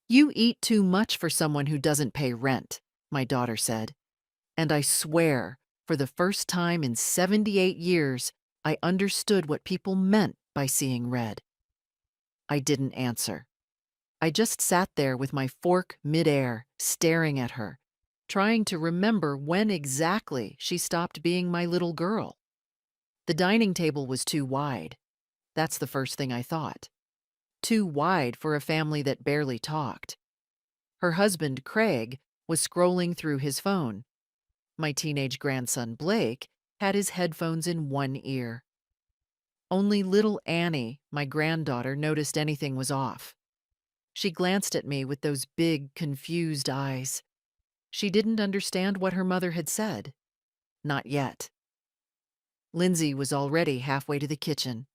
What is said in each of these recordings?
"You eat too much for someone who doesn't pay rent," my daughter said. And I swear, for the first time in 78 years, I understood what people meant by seeing red. I didn't answer. I just sat there with my fork midair, staring at her, trying to remember when exactly she stopped being my little girl. The dining table was too wide. That's the first thing I thought. Too wide for a family that barely talked. Her husband, Craig, was scrolling through his phone. My teenage grandson, Blake, had his headphones in one ear. Only little Annie, my granddaughter, noticed anything was off. She glanced at me with those big, confused eyes. She didn't understand what her mother had said. Not yet. Lindsay was already halfway to the kitchen,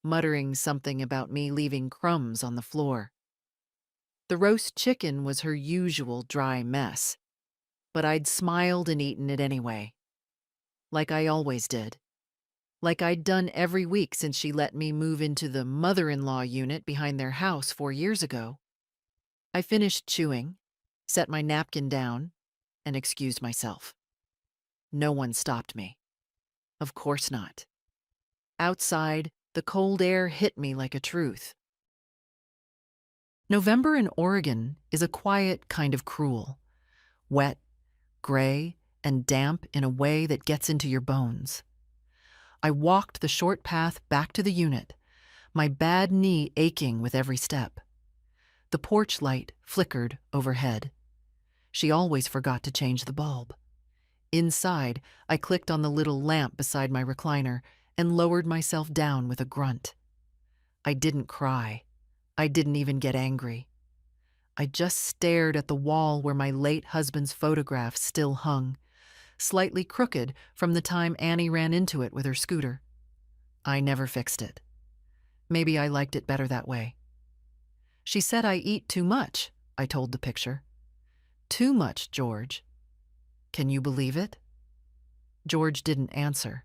muttering something about me leaving crumbs on the floor. The roast chicken was her usual dry mess, but I'd smiled and eaten it anyway. Like I always did. Like I'd done every week since she let me move into the mother-in-law unit behind their house 4 years ago. I finished chewing, set my napkin down, and excused myself. No one stopped me. Of course not. Outside, the cold air hit me like a truth. November in Oregon is a quiet kind of cruel. Wet, gray, and damp in a way that gets into your bones. I walked the short path back to the unit, my bad knee aching with every step. The porch light flickered overhead. She always forgot to change the bulb. Inside, I clicked on the little lamp beside my recliner and lowered myself down with a grunt. I didn't cry. I didn't even get angry. I just stared at the wall where my late husband's photograph still hung, slightly crooked from the time Annie ran into it with her scooter. I never fixed it. Maybe I liked it better that way. She said I eat too much, I told the picture. Too much, George. Can you believe it? George didn't answer,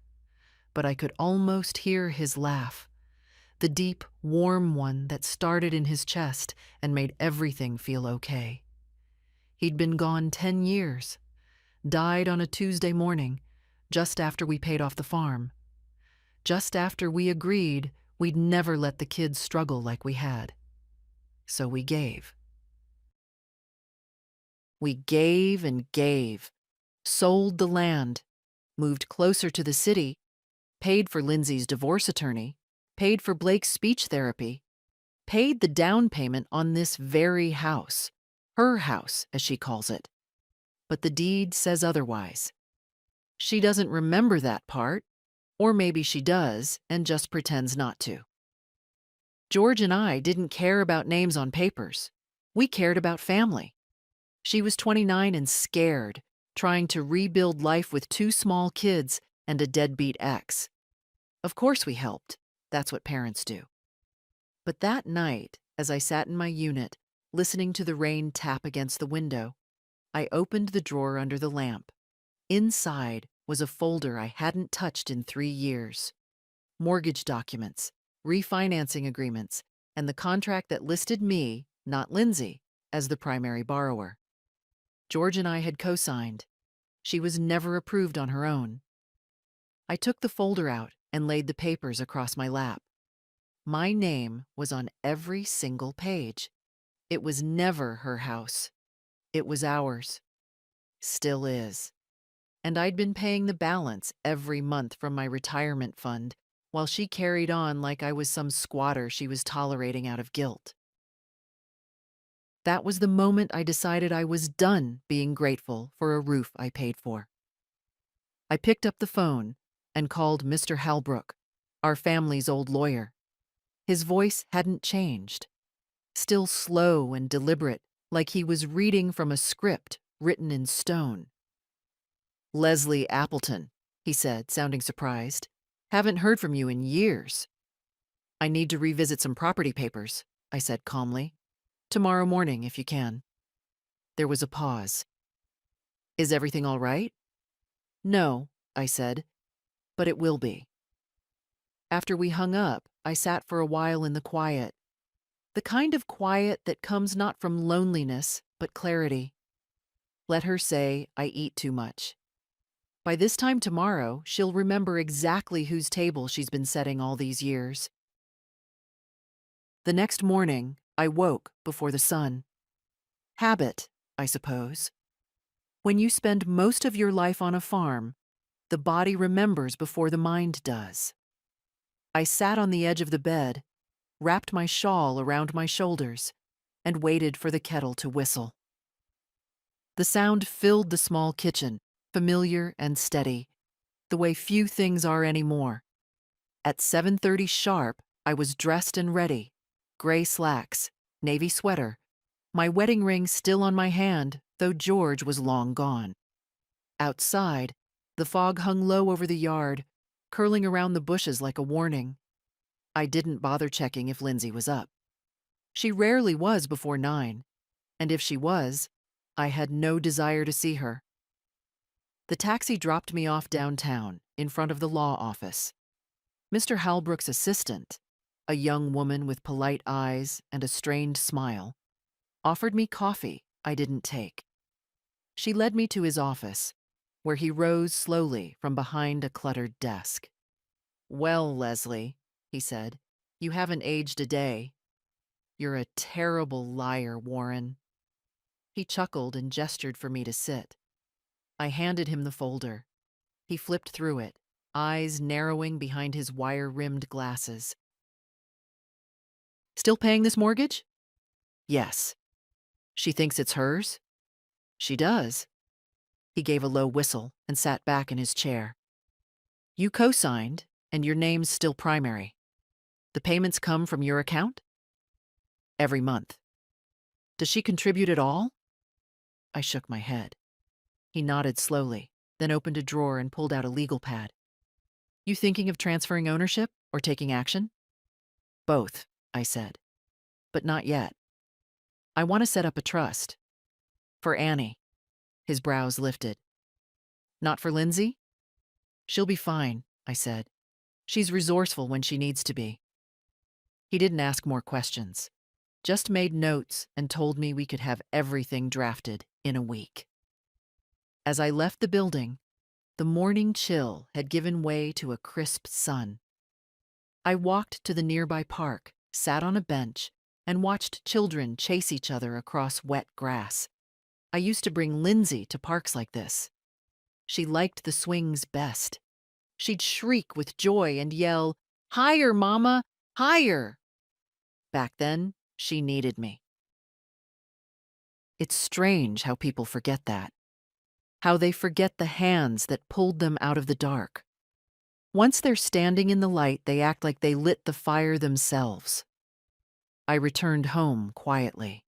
but I could almost hear his laugh, the deep, warm one that started in his chest and made everything feel okay. He'd been gone 10 years, died on a Tuesday morning, just after we paid off the farm, just after we agreed we'd never let the kids struggle like we had. So we gave. We gave and gave, sold the land, moved closer to the city, paid for Lindsay's divorce attorney, paid for Blake's speech therapy, paid the down payment on this very house, her house, as she calls it. But the deed says otherwise. She doesn't remember that part, or maybe she does and just pretends not to. George and I didn't care about names on papers. We cared about family. She was 29 and scared, trying to rebuild life with 2 small kids and a deadbeat ex. Of course we helped. That's what parents do. But that night, as I sat in my unit, listening to the rain tap against the window, I opened the drawer under the lamp. Inside was a folder I hadn't touched in 3 years. Mortgage documents, refinancing agreements, and the contract that listed me, not Lindsay, as the primary borrower. George and I had co-signed. She was never approved on her own. I took the folder out and laid the papers across my lap. My name was on every single page. It was never her house. It was ours. Still is. And I'd been paying the balance every month from my retirement fund while she carried on like I was some squatter she was tolerating out of guilt. That was the moment I decided I was done being grateful for a roof I paid for. I picked up the phone and called Mr. Halbrook, our family's old lawyer. His voice hadn't changed, still slow and deliberate, like he was reading from a script written in stone. "Leslie Appleton," he said, sounding surprised. "Haven't heard from you in years." "I need to revisit some property papers," I said calmly. "Tomorrow morning, if you can." There was a pause. "Is everything all right?" "No," I said, "but it will be." After we hung up, I sat for a while in the quiet. The kind of quiet that comes not from loneliness, but clarity. Let her say, I eat too much. By this time tomorrow, she'll remember exactly whose table she's been setting all these years. The next morning, I woke before the sun. Habit, I suppose. When you spend most of your life on a farm, the body remembers before the mind does. I sat on the edge of the bed, wrapped my shawl around my shoulders, and waited for the kettle to whistle. The sound filled the small kitchen, familiar and steady, the way few things are anymore. At 7:30 sharp, I was dressed and ready, gray slacks, navy sweater, my wedding ring still on my hand, though George was long gone. Outside, the fog hung low over the yard, curling around the bushes like a warning. I didn't bother checking if Lindsay was up. She rarely was before 9, and if she was, I had no desire to see her. The taxi dropped me off downtown, in front of the law office. Mr. Halbrook's assistant, a young woman with polite eyes and a strained smile, offered me coffee I didn't take. She led me to his office, where he rose slowly from behind a cluttered desk. Well, Leslie, he said, you haven't aged a day. You're a terrible liar, Warren. He chuckled and gestured for me to sit. I handed him the folder. He flipped through it, eyes narrowing behind his wire-rimmed glasses. Still paying this mortgage? Yes. She thinks it's hers? She does. He gave a low whistle and sat back in his chair. You co-signed, and your name's still primary. The payments come from your account? Every month. Does she contribute at all? I shook my head. He nodded slowly, then opened a drawer and pulled out a legal pad. You thinking of transferring ownership or taking action? Both, I said. But not yet. I want to set up a trust. For Annie. His brows lifted. Not for Lindsay? She'll be fine, I said. She's resourceful when she needs to be. He didn't ask more questions, just made notes and told me we could have everything drafted in a week. As I left the building, the morning chill had given way to a crisp sun. I walked to the nearby park, sat on a bench, and watched children chase each other across wet grass. I used to bring Lindsay to parks like this. She liked the swings best. She'd shriek with joy and yell, "Higher, Mama! Higher!" Back then, she needed me. It's strange how people forget that. How they forget the hands that pulled them out of the dark. Once they're standing in the light, they act like they lit the fire themselves. I returned home quietly.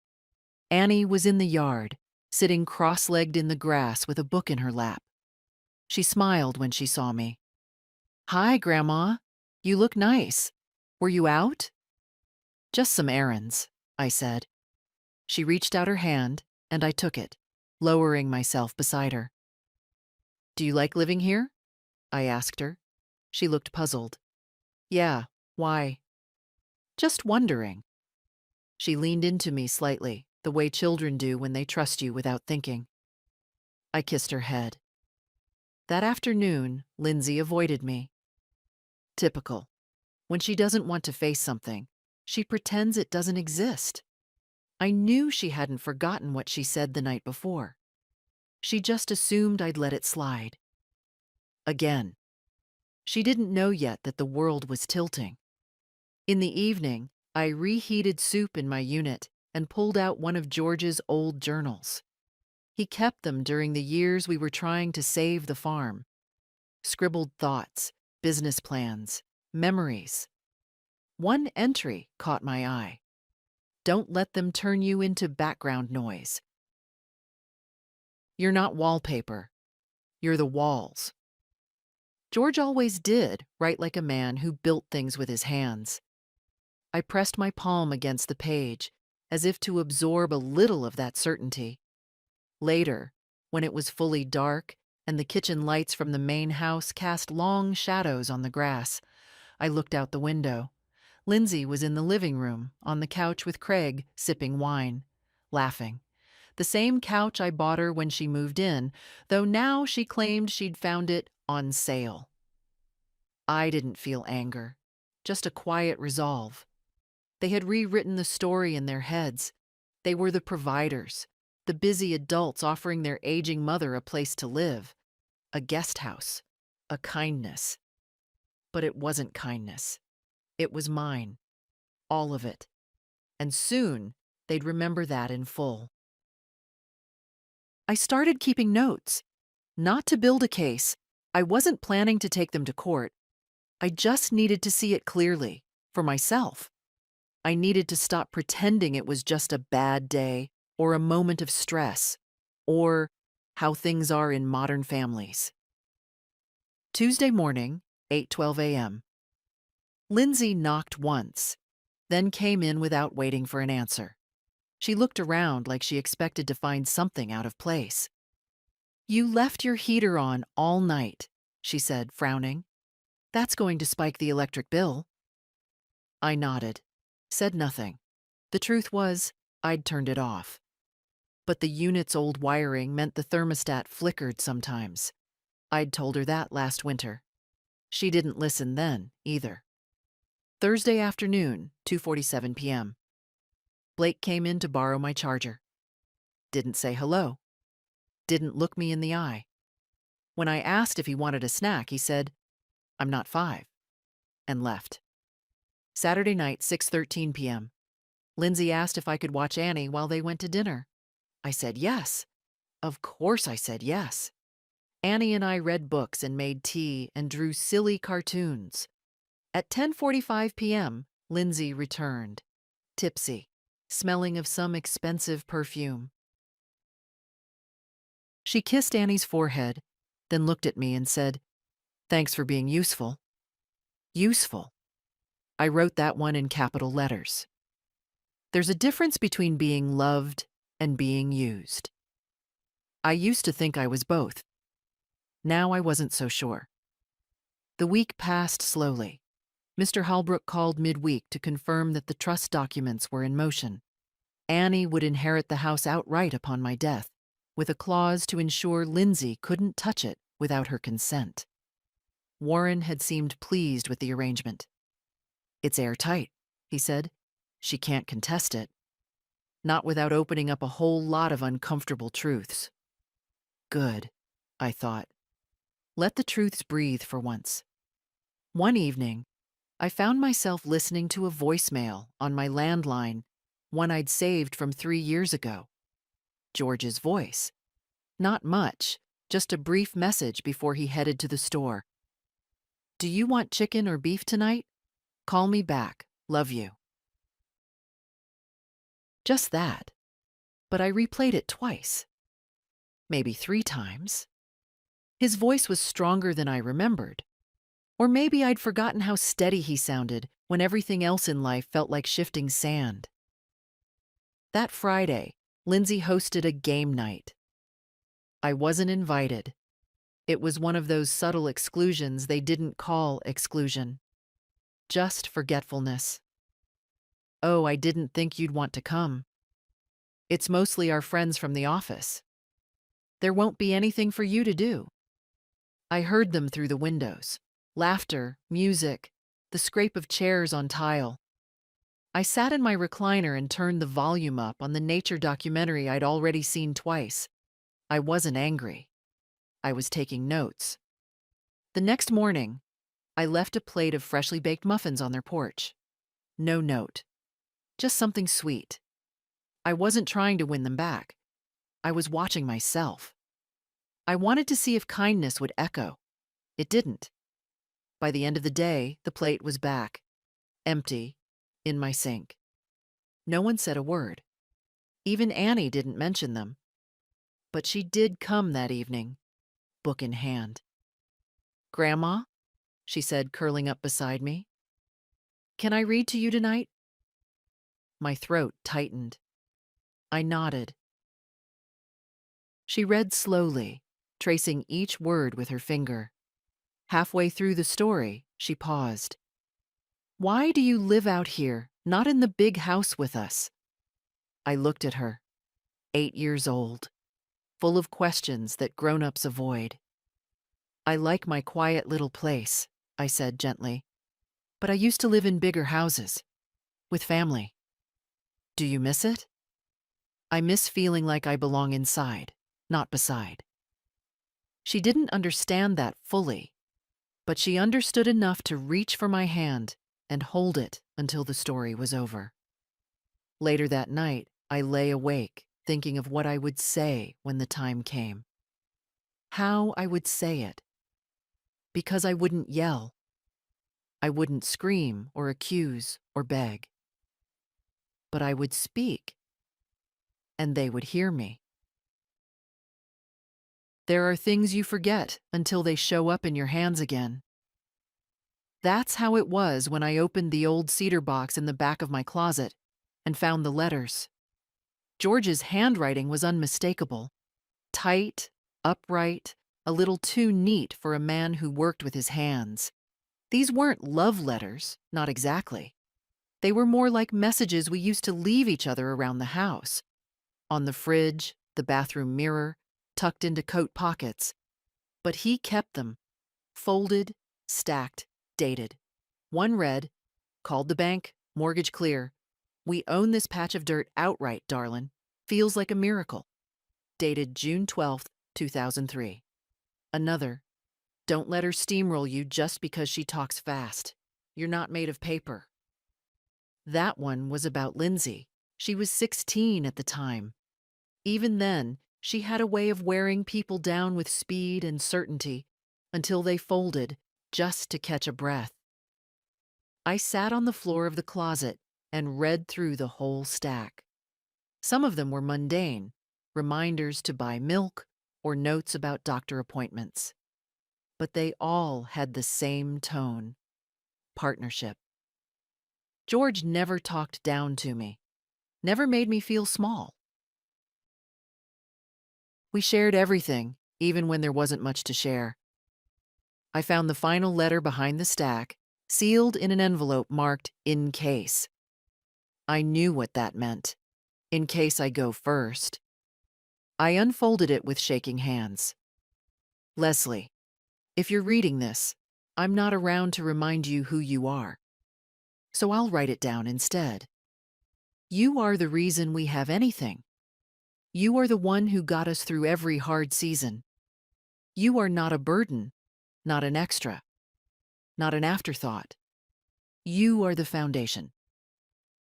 Annie was in the yard, sitting cross-legged in the grass with a book in her lap. She smiled when she saw me. Hi, Grandma. You look nice. Were you out? Just some errands, I said. She reached out her hand, and I took it, lowering myself beside her. Do you like living here? I asked her. She looked puzzled. Yeah, why? Just wondering. She leaned into me slightly, the way children do when they trust you without thinking. I kissed her head. That afternoon, Lindsay avoided me. Typical. When she doesn't want to face something, she pretends it doesn't exist. I knew she hadn't forgotten what she said the night before. She just assumed I'd let it slide. Again. She didn't know yet that the world was tilting. In the evening, I reheated soup in my unit and pulled out one of George's old journals. He kept them during the years we were trying to save the farm. Scribbled thoughts, business plans, memories. One entry caught my eye. Don't let them turn you into background noise. You're not wallpaper. You're the walls. George always did write like a man who built things with his hands. I pressed my palm against the page, as if to absorb a little of that certainty. Later, when it was fully dark and the kitchen lights from the main house cast long shadows on the grass, I looked out the window, Lindsay was in the living room, on the couch with Craig, sipping wine, laughing. The same couch I bought her when she moved in, though now she claimed she'd found it on sale. I didn't feel anger, just a quiet resolve. They had rewritten the story in their heads. They were the providers, the busy adults offering their aging mother a place to live, a guest house, a kindness. But it wasn't kindness. It was mine, all of it. And soon they'd remember that in full. I started keeping notes, not to build a case. I wasn't planning to take them to court. I just needed to see it clearly, for myself. I needed to stop pretending it was just a bad day or a moment of stress or how things are in modern families. Tuesday morning, 8:12 a.m. Lindsay knocked once, then came in without waiting for an answer. She looked around like she expected to find something out of place. "You left your heater on all night," she said, frowning. "That's going to spike the electric bill." I nodded, said nothing. The truth was, I'd turned it off. But the unit's old wiring meant the thermostat flickered sometimes. I'd told her that last winter. She didn't listen then, either. Thursday afternoon, 2:47 p.m. Blake came in to borrow my charger. Didn't say hello. Didn't look me in the eye. When I asked if he wanted a snack, he said, "I'm not 5," and left. Saturday night, 6:13 p.m. Lindsay asked if I could watch Annie while they went to dinner. I said yes. Of course I said yes. Annie and I read books and made tea and drew silly cartoons. At 10:45 p.m., Lindsay returned, tipsy, smelling of some expensive perfume. She kissed Annie's forehead, then looked at me and said, "Thanks for being useful." Useful. I wrote that one in capital letters. There's a difference between being loved and being used. I used to think I was both. Now I wasn't so sure. The week passed slowly. Mr. Halbrook called midweek to confirm that the trust documents were in motion. Annie would inherit the house outright upon my death, with a clause to ensure Lindsay couldn't touch it without her consent. Warren had seemed pleased with the arrangement. "It's airtight," he said. "She can't contest it. Not without opening up a whole lot of uncomfortable truths." Good, I thought. Let the truths breathe for once. One evening, I found myself listening to a voicemail on my landline, one I'd saved from 3 years ago. George's voice. Not much, just a brief message before he headed to the store. "Do you want chicken or beef tonight? Call me back. Love you." Just that. But I replayed it twice. Maybe 3 times. His voice was stronger than I remembered. Or maybe I'd forgotten how steady he sounded when everything else in life felt like shifting sand. That Friday, Lindsay hosted a game night. I wasn't invited. It was one of those subtle exclusions they didn't call exclusion. Just forgetfulness. "Oh, I didn't think you'd want to come. It's mostly our friends from the office. There won't be anything for you to do." I heard them through the windows. Laughter, music, the scrape of chairs on tile. I sat in my recliner and turned the volume up on the nature documentary I'd already seen twice. I wasn't angry. I was taking notes. The next morning, I left a plate of freshly baked muffins on their porch. No note. Just something sweet. I wasn't trying to win them back. I was watching myself. I wanted to see if kindness would echo. It didn't. By the end of the day, the plate was back, empty, in my sink. No one said a word. Even Annie didn't mention them. But she did come that evening, book in hand. "Grandma," she said, curling up beside me, "can I read to you tonight?" My throat tightened. I nodded. She read slowly, tracing each word with her finger. Halfway through the story, she paused. Why do you live out here, not in the big house with us? I looked at her, 8 years old, full of questions that grown-ups avoid. I like my quiet little place, I said gently, but I used to live in bigger houses, with family. Do you miss it? I miss feeling like I belong inside, not beside. She didn't understand that fully, but she understood enough to reach for my hand and hold it until the story was over. Later that night, I lay awake, thinking of what I would say when the time came. How I would say it. Because I wouldn't yell. I wouldn't scream or accuse or beg. But I would speak, and they would hear me. There are things you forget until they show up in your hands again. That's how it was when I opened the old cedar box in the back of my closet and found the letters. George's handwriting was unmistakable. Tight, upright, a little too neat for a man who worked with his hands. These weren't love letters, not exactly. They were more like messages we used to leave each other around the house. On the fridge, the bathroom mirror, tucked into coat pockets. But he kept them, folded, stacked, dated. One read, "Called the bank, mortgage clear. We own this patch of dirt outright, darlin'. Feels like a miracle." Dated June 12th, 2003. Another, "Don't let her steamroll you just because she talks fast. You're not made of paper." That one was about Lindsay. She was 16 at the time. Even then, she had a way of wearing people down with speed and certainty until they folded just to catch a breath. I sat on the floor of the closet and read through the whole stack. Some of them were mundane, reminders to buy milk or notes about doctor appointments. But they all had the same tone: partnership. George never talked down to me, never made me feel small. We shared everything, even when there wasn't much to share. I found the final letter behind the stack, sealed in an envelope marked "in case." I knew what that meant. In case I go first. I unfolded it with shaking hands. "Leslie, if you're reading this, I'm not around to remind you who you are. So I'll write it down instead. You are the reason we have anything. You are the one who got us through every hard season. You are not a burden, not an extra, not an afterthought. You are the foundation.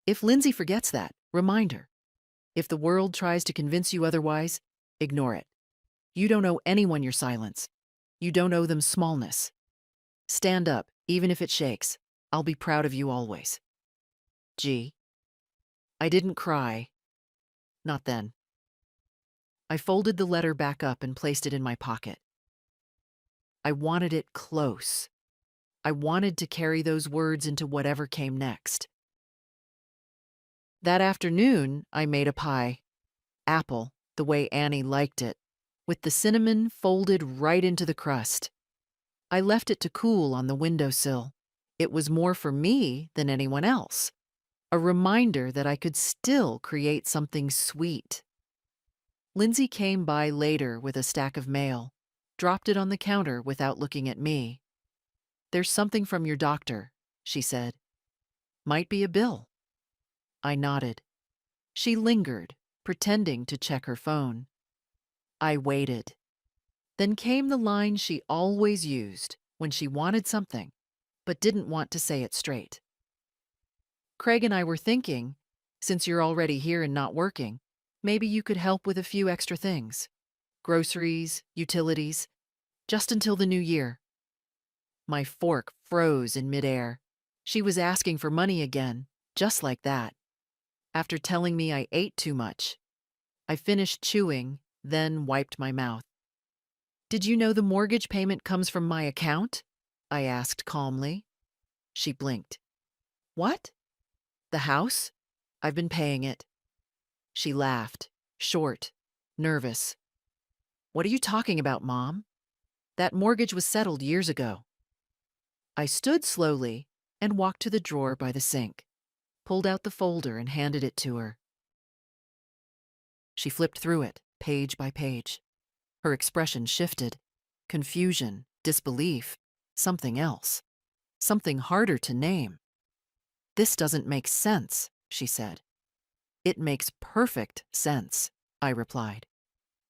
If Lindsay forgets that, remind her. If the world tries to convince you otherwise, ignore it. You don't owe anyone your silence. You don't owe them smallness. Stand up, even if it shakes. I'll be proud of you always. G." I didn't cry. Not then. I folded the letter back up and placed it in my pocket. I wanted it close. I wanted to carry those words into whatever came next. That afternoon, I made a pie. Apple, the way Annie liked it, with the cinnamon folded right into the crust. I left it to cool on the windowsill. It was more for me than anyone else. A reminder that I could still create something sweet. Lindsay came by later with a stack of mail, dropped it on the counter without looking at me. "There's something from your doctor," she said. "Might be a bill." I nodded. She lingered, pretending to check her phone. I waited. Then came the line she always used when she wanted something, but didn't want to say it straight. "Craig and I were thinking, since you're already here and not working, maybe you could help with a few extra things. Groceries, utilities, just until the new year." My fork froze in midair. She was asking for money again, just like that. After telling me I ate too much. I finished chewing, then wiped my mouth. "Did you know the mortgage payment comes from my account?" I asked calmly. She blinked. "What?" "The house? I've been paying it." She laughed, short, nervous. "What are you talking about, Mom? That mortgage was settled years ago." I stood slowly, and walked to the drawer by the sink, pulled out the folder and handed it to her. She flipped through it, page by page. Her expression shifted. Confusion, disbelief, something else. Something harder to name. "This doesn't make sense," she said. "It makes perfect sense," I replied.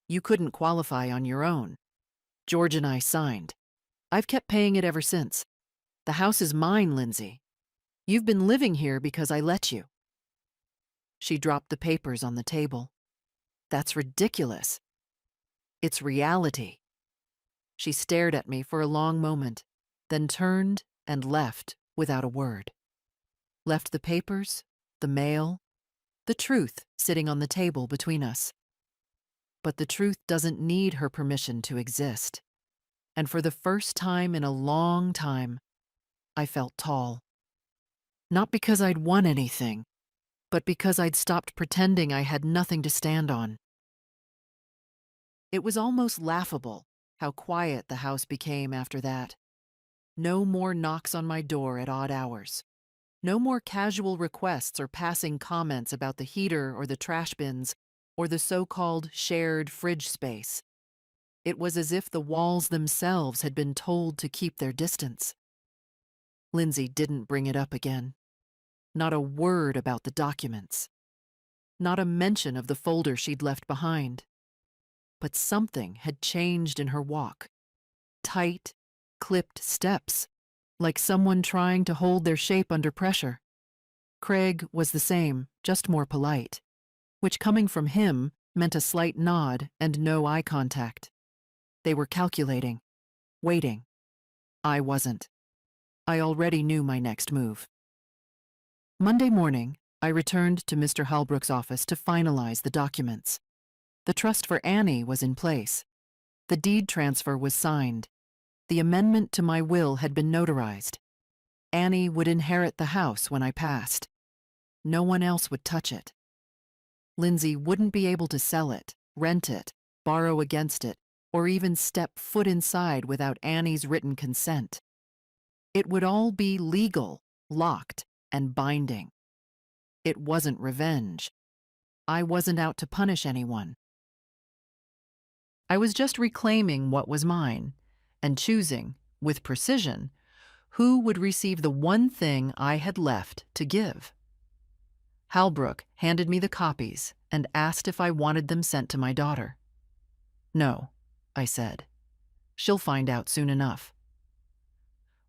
"You couldn't qualify on your own. George and I signed. I've kept paying it ever since. The house is mine, Lindsay. You've been living here because I let you." She dropped the papers on the table. "That's ridiculous." "It's reality." She stared at me for a long moment, then turned and left without a word. Left the papers, the mail, the truth sitting on the table between us. But the truth doesn't need her permission to exist. And for the first time in a long time, I felt tall. Not because I'd won anything, but because I'd stopped pretending I had nothing to stand on. It was almost laughable how quiet the house became after that. No more knocks on my door at odd hours. No more casual requests or passing comments about the heater or the trash bins or the so-called shared fridge space. It was as if the walls themselves had been told to keep their distance. Lindsay didn't bring it up again. Not a word about the documents. Not a mention of the folder she'd left behind. But something had changed in her walk. Tight, clipped steps, like someone trying to hold their shape under pressure. Craig was the same, just more polite, which coming from him meant a slight nod and no eye contact. They were calculating, waiting. I wasn't. I already knew my next move. Monday morning, I returned to Mr. Halbrook's office to finalize the documents. The trust for Annie was in place. The deed transfer was signed. The amendment to my will had been notarized. Annie would inherit the house when I passed. No one else would touch it. Lindsay wouldn't be able to sell it, rent it, borrow against it, or even step foot inside without Annie's written consent. It would all be legal, locked, and binding. It wasn't revenge. I wasn't out to punish anyone. I was just reclaiming what was mine and choosing, with precision, who would receive the one thing I had left to give. Halbrook handed me the copies and asked if I wanted them sent to my daughter. "No," I said. "She'll find out soon enough."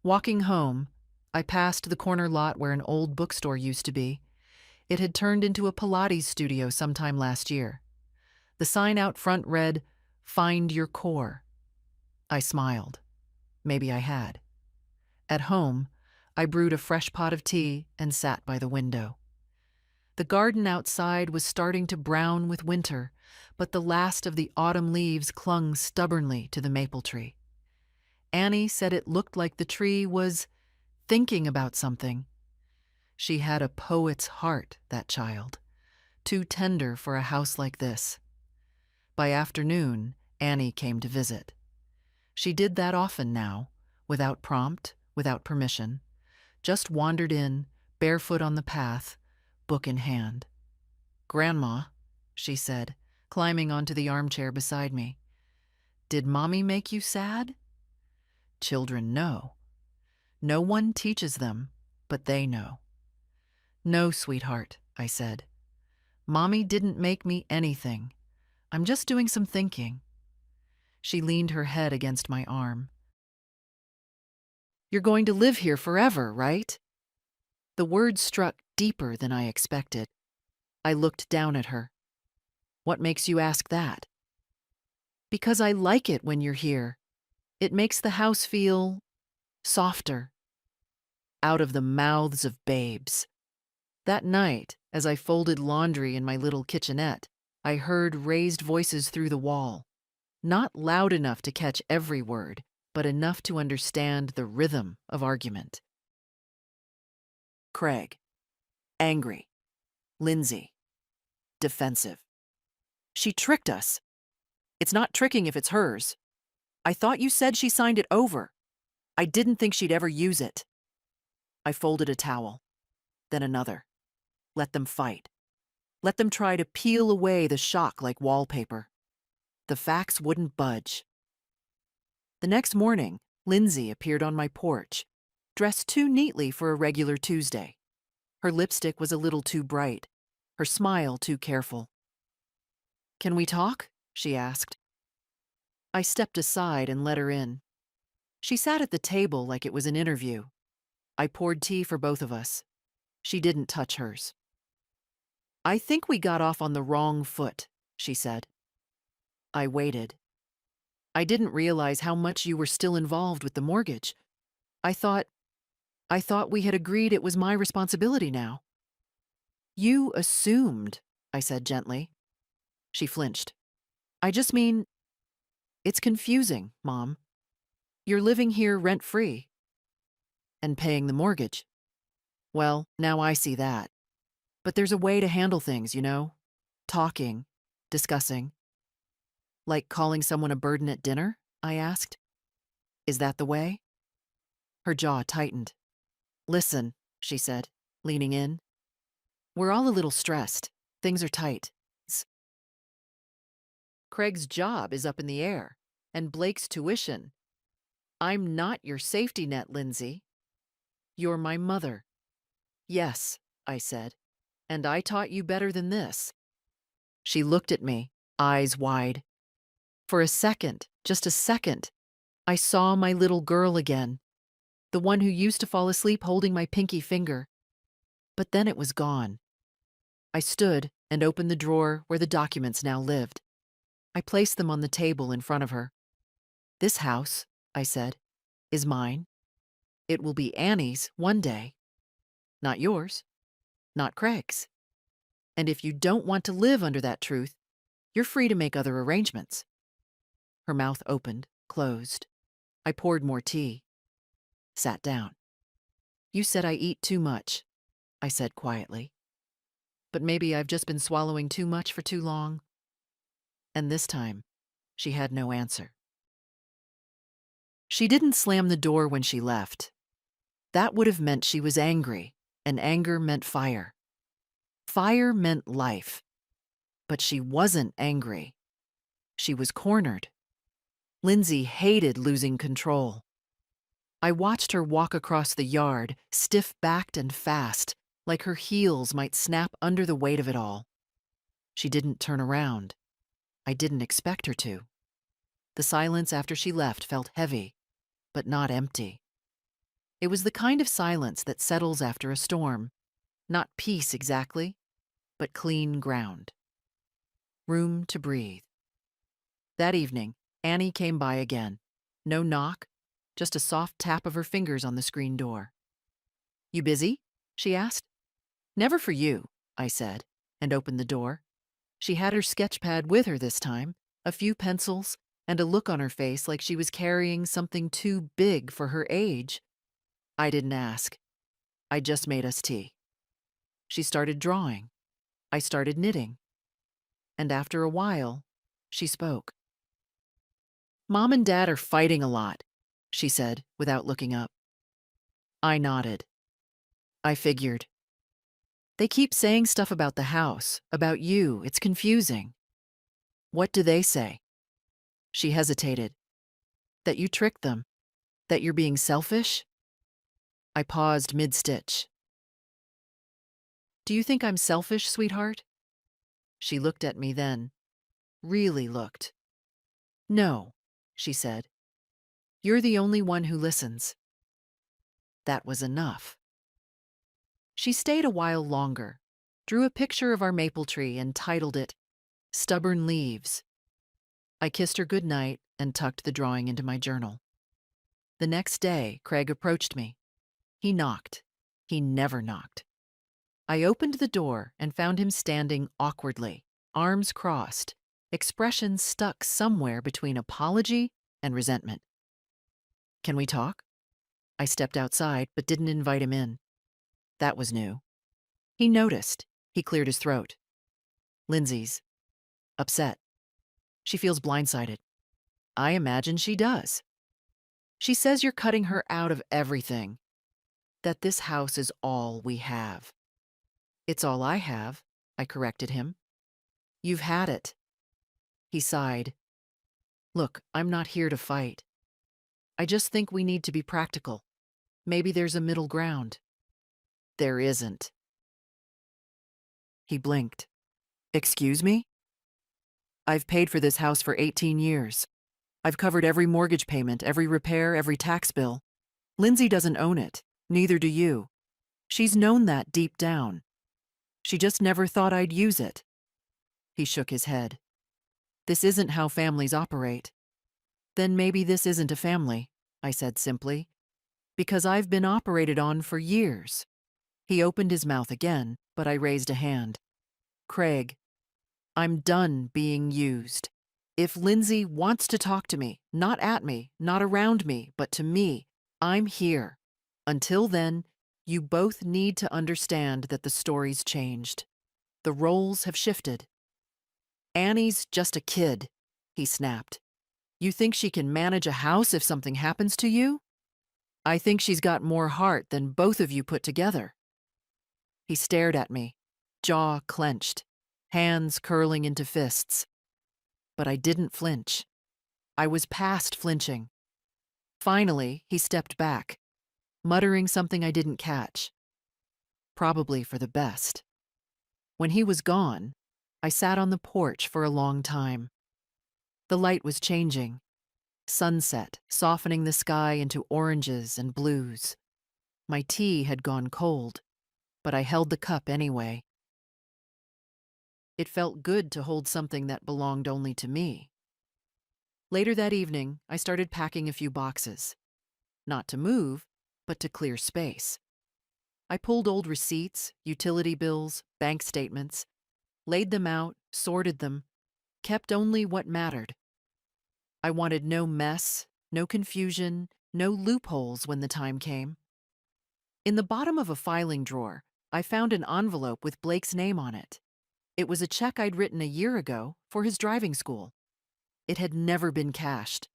Walking home, I passed the corner lot where an old bookstore used to be. It had turned into a Pilates studio sometime last year. The sign out front read, "Find your core." I smiled. Maybe I had. At home, I brewed a fresh pot of tea and sat by the window. The garden outside was starting to brown with winter, but the last of the autumn leaves clung stubbornly to the maple tree. Annie said it looked like the tree was thinking about something. She had a poet's heart, that child, too tender for a house like this. By afternoon, Annie came to visit. She did that often now, without prompt, without permission, just wandered in, barefoot on the path, book in hand. "Grandma," she said, climbing onto the armchair beside me, "did Mommy make you sad?" Children know. No one teaches them, but they know. "No, sweetheart," I said. "Mommy didn't make me anything. I'm just doing some thinking." She leaned her head against my arm. "You're going to live here forever, right?" The words struck deeper than I expected. I looked down at her. "What makes you ask that?" "Because I like it when you're here. It makes the house feel softer." Out of the mouths of babes. That night, as I folded laundry in my little kitchenette, I heard raised voices through the wall. Not loud enough to catch every word, but enough to understand the rhythm of argument. Craig. Angry. Lindsay. Defensive. "She tricked us." "It's not tricking if it's hers." "I thought you said she signed it over." "I didn't think she'd ever use it." I folded a towel, then another. Let them fight. Let them try to peel away the shock like wallpaper. The facts wouldn't budge. The next morning, Lindsay appeared on my porch, dressed too neatly for a regular Tuesday. Her lipstick was a little too bright, her smile too careful. "Can we talk?" she asked. I stepped aside and let her in. She sat at the table like it was an interview. I poured tea for both of us. She didn't touch hers. "I think we got off on the wrong foot," she said. I waited. "I didn't realize how much you were still involved with the mortgage. I thought we had agreed it was my responsibility now." "You assumed," I said gently. She flinched. "I just mean, it's confusing, Mom. You're living here rent-free and paying the mortgage. Well, now I see that. But there's a way to handle things, you know? Talking, discussing." "Like calling someone a burden at dinner?" I asked. "Is that the way?" Her jaw tightened. "Listen," she said, leaning in. "We're all a little stressed. Things are tight. Craig's job is up in the air, and Blake's tuition. I'm not your safety net, Lindsay. You're my mother." "Yes," I said, "and I taught you better than this." She looked at me, eyes wide. For a second, just a second, I saw my little girl again, the one who used to fall asleep holding my pinky finger. But then it was gone. I stood and opened the drawer where the documents now lived. I placed them on the table in front of her. "This house," I said, "is mine. It will be Annie's one day. Not yours. Not Craig's. And if you don't want to live under that truth, you're free to make other arrangements." Her mouth opened, closed. I poured more tea. Sat down. "You said I eat too much," I said quietly. "But maybe I've just been swallowing too much for too long." And this time, she had no answer. She didn't slam the door when she left. That would have meant she was angry, and anger meant fire. Fire meant life. But she wasn't angry. She was cornered. Lindsay hated losing control. I watched her walk across the yard, stiff-backed and fast, like her heels might snap under the weight of it all. She didn't turn around. I didn't expect her to. The silence after she left felt heavy, but not empty. It was the kind of silence that settles after a storm. Not peace exactly, but clean ground. Room to breathe. That evening, Annie came by again. No knock, just a soft tap of her fingers on the screen door. "You busy?" she asked. "Never for you," I said, and opened the door. She had her sketch pad with her this time, a few pencils, and a look on her face like she was carrying something too big for her age. I didn't ask. I just made us tea. She started drawing. I started knitting. And after a while, she spoke. "Mom and Dad are fighting a lot," she said without looking up. I nodded. I figured. "They keep saying stuff about the house, about you. It's confusing." "What do they say?" She hesitated. "That you tricked them. That you're being selfish?" I paused mid-stitch. "Do you think I'm selfish, sweetheart?" She looked at me then. Really looked. "No," she said. "You're the only one who listens." That was enough. She stayed a while longer, drew a picture of our maple tree and titled it, "Stubborn Leaves." I kissed her goodnight and tucked the drawing into my journal. The next day, Craig approached me. He knocked. He never knocked. I opened the door and found him standing awkwardly, arms crossed, expression stuck somewhere between apology and resentment. "Can we talk?" I stepped outside, but didn't invite him in. That was new. He noticed. He cleared his throat. "Lindsay's upset. She feels blindsided." "I imagine she does." "She says you're cutting her out of everything." that this house is all we have. It's all I have, I corrected him. You've had it. He sighed. Look, I'm not here to fight. I just think we need to be practical. Maybe there's a middle ground. There isn't. He blinked. Excuse me? I've paid for this house for 18 years. I've covered every mortgage payment, every repair, every tax bill. Lindsay doesn't own it. Neither do you. She's known that deep down. She just never thought I'd use it. He shook his head. This isn't how families operate. Then maybe this isn't a family, I said simply, because I've been operated on for years. He opened his mouth again, but I raised a hand. Craig, I'm done being used. If Lindsay wants to talk to me, not at me, not around me, but to me, I'm here. Until then, you both need to understand that the story's changed. The roles have shifted. Annie's just a kid, he snapped. You think she can manage a house if something happens to you? I think she's got more heart than both of you put together. He stared at me, jaw clenched, hands curling into fists. But I didn't flinch. I was past flinching. Finally, he stepped back, muttering something I didn't catch. Probably for the best. When he was gone, I sat on the porch for a long time. The light was changing. Sunset, softening the sky into oranges and blues. My tea had gone cold, but I held the cup anyway. It felt good to hold something that belonged only to me. Later that evening, I started packing a few boxes. Not to move, but to clear space. I pulled old receipts, utility bills, bank statements, laid them out, sorted them, kept only what mattered. I wanted no mess, no confusion, no loopholes when the time came. In the bottom of a filing drawer, I found an envelope with Blake's name on it. It was a check I'd written a year ago for his driving school. It had never been cashed.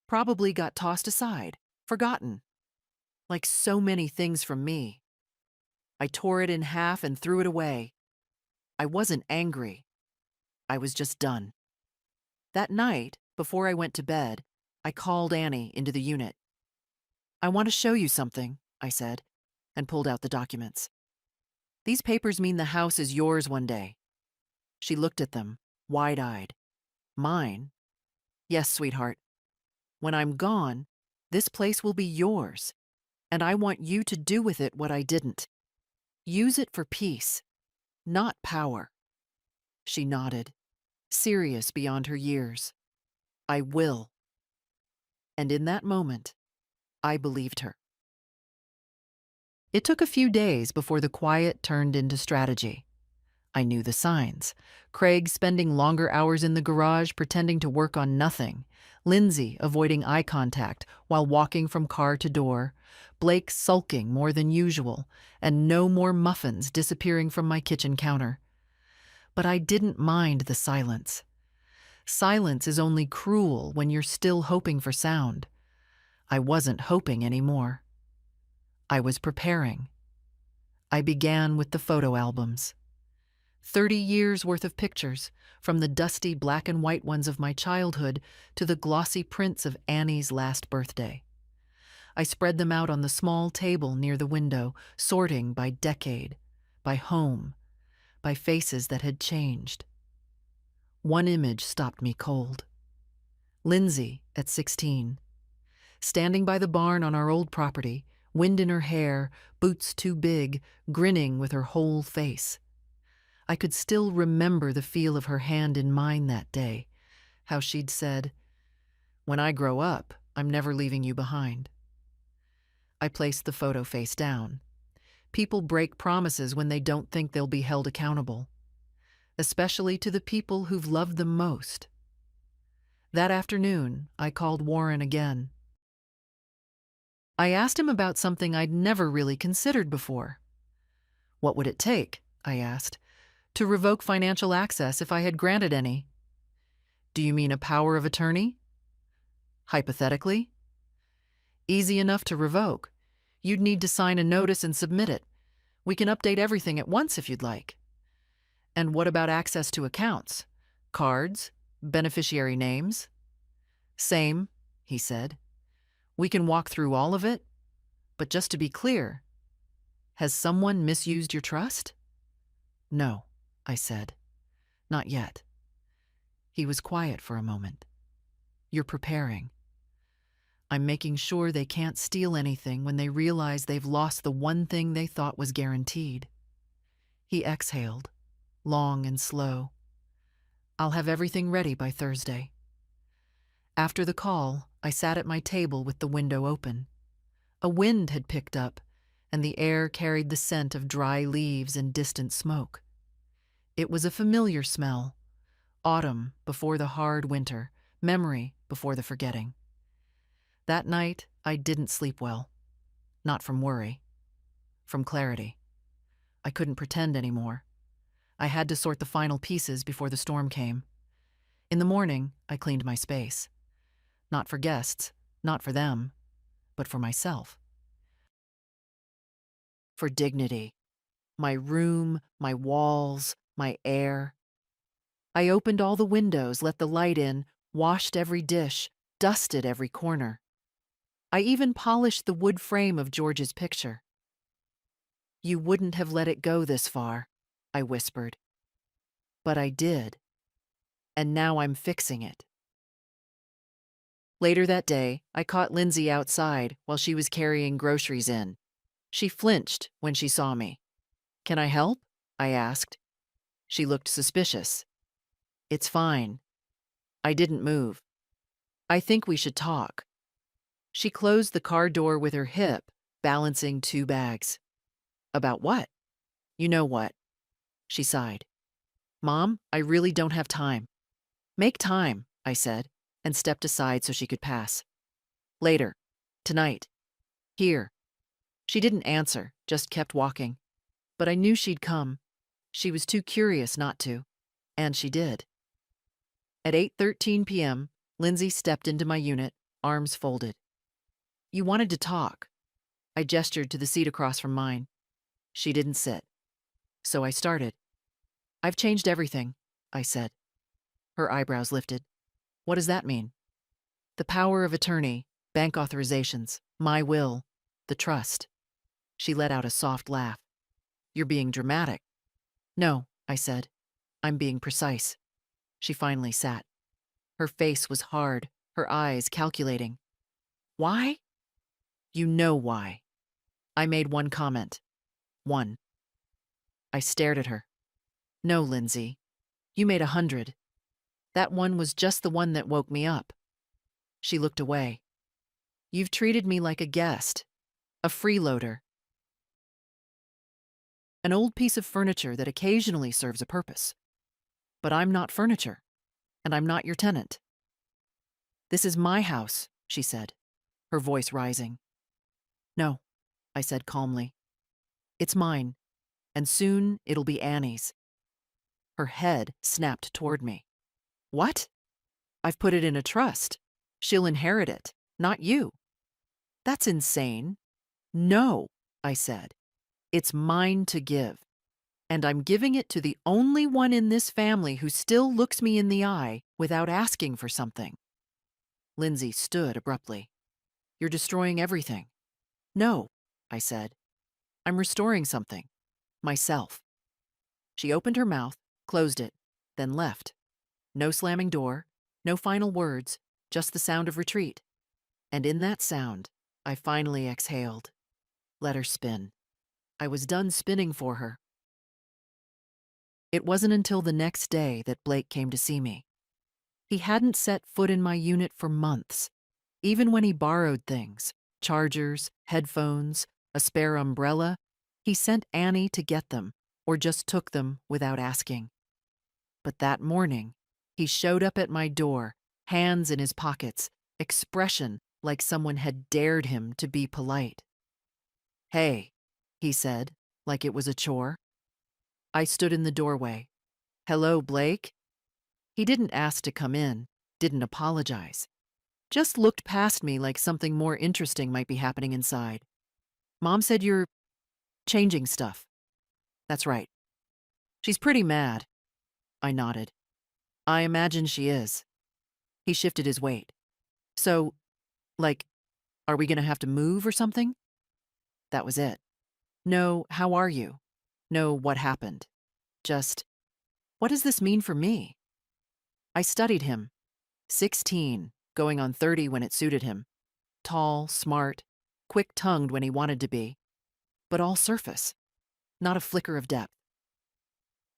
Probably got tossed aside, forgotten. Like so many things from me. I tore it in half and threw it away. I wasn't angry. I was just done. That night, before I went to bed, I called Annie into the unit. I want to show you something, I said, and pulled out the documents. These papers mean the house is yours one day. She looked at them, wide-eyed. Mine? Yes, sweetheart. When I'm gone, this place will be yours, and I want you to do with it what I didn't. Use it for peace, not power. She nodded, serious beyond her years. I will. And in that moment, I believed her. It took a few days before the quiet turned into strategy. I knew the signs. Craig spending longer hours in the garage pretending to work on nothing. Lindsay avoiding eye contact while walking from car to door. Blake sulking more than usual, and no more muffins disappearing from my kitchen counter. But I didn't mind the silence. Silence is only cruel when you're still hoping for sound. I wasn't hoping anymore. I was preparing. I began with the photo albums. 30 years worth of pictures, from the dusty black and white ones of my childhood to the glossy prints of Annie's last birthday. I spread them out on the small table near the window, sorting by decade, by home, by faces that had changed. One image stopped me cold. Lindsay, at 16. Standing by the barn on our old property, wind in her hair, boots too big, grinning with her whole face. I could still remember the feel of her hand in mine that day, how she'd said, "When I grow up, I'm never leaving you behind." I placed the photo face down. People break promises when they don't think they'll be held accountable, especially to the people who've loved them most. That afternoon, I called Warren again. I asked him about something I'd never really considered before. What would it take, I asked, to revoke financial access if I had granted any? Do you mean a power of attorney? Hypothetically? Easy enough to revoke. You'd need to sign a notice and submit it. We can update everything at once if you'd like. And what about access to accounts? Cards? Beneficiary names? Same, he said. We can walk through all of it. But just to be clear, has someone misused your trust? No, I said. Not yet. He was quiet for a moment. You're preparing. I'm making sure they can't steal anything when they realize they've lost the one thing they thought was guaranteed. He exhaled, long and slow. I'll have everything ready by Thursday. After the call, I sat at my table with the window open. A wind had picked up, and the air carried the scent of dry leaves and distant smoke. It was a familiar smell. Autumn before the hard winter, memory before the forgetting. That night, I didn't sleep well. Not from worry. From clarity. I couldn't pretend anymore. I had to sort the final pieces before the storm came. In the morning, I cleaned my space. Not for guests, not for them, but for myself. For dignity. My room, my walls, my air. I opened all the windows, let the light in, washed every dish, dusted every corner. I even polished the wood frame of George's picture. You wouldn't have let it go this far, I whispered. But I did. And now I'm fixing it. Later that day, I caught Lindsay outside while she was carrying groceries in. She flinched when she saw me. Can I help? I asked. She looked suspicious. It's fine. I didn't move. I think we should talk. She closed the car door with her hip, balancing 2 bags. About what? You know what. She sighed. Mom, I really don't have time. Make time, I said, and stepped aside so she could pass. Later. Tonight. Here. She didn't answer, just kept walking. But I knew she'd come. She was too curious not to. And she did. At 8:13 p.m., Lindsay stepped into my unit, arms folded. You wanted to talk. I gestured to the seat across from mine. She didn't sit. So I started. I've changed everything, I said. Her eyebrows lifted. What does that mean? The power of attorney, bank authorizations, my will, the trust. She let out a soft laugh. You're being dramatic. No, I said. I'm being precise. She finally sat. Her face was hard, her eyes calculating. Why? You know why. I made one comment. One. I stared at her. No, Lindsay. You made 100. That one was just the one that woke me up. She looked away. You've treated me like a guest, a freeloader. An old piece of furniture that occasionally serves a purpose. But I'm not furniture, and I'm not your tenant. This is my house, she said, her voice rising. No, I said calmly. It's mine, and soon it'll be Annie's. Her head snapped toward me. What? I've put it in a trust. She'll inherit it, not you. That's insane. No, I said. It's mine to give. And I'm giving it to the only one in this family who still looks me in the eye without asking for something. Lindsay stood abruptly. You're destroying everything. No, I said. I'm restoring something. Myself. She opened her mouth, closed it, then left. No slamming door, no final words, just the sound of retreat. And in that sound, I finally exhaled. Let her spin. I was done spinning for her. It wasn't until the next day that Blake came to see me. He hadn't set foot in my unit for months. Even when he borrowed things, chargers, headphones, a spare umbrella, he sent Annie to get them or just took them without asking. But that morning, he showed up at my door, hands in his pockets, expression like someone had dared him to be polite. Hey, he said, like it was a chore. I stood in the doorway. Hello, Blake? He didn't ask to come in, didn't apologize. Just looked past me like something more interesting might be happening inside. Mom said you're changing stuff. That's right. She's pretty mad. I nodded. I imagine she is. He shifted his weight. So, like, are we gonna have to move or something? That was it. No, how are you? No, what happened? Just, what does this mean for me? I studied him. 16, going on 30 when it suited him. Tall, smart, quick-tongued when he wanted to be. But all surface. Not a flicker of depth.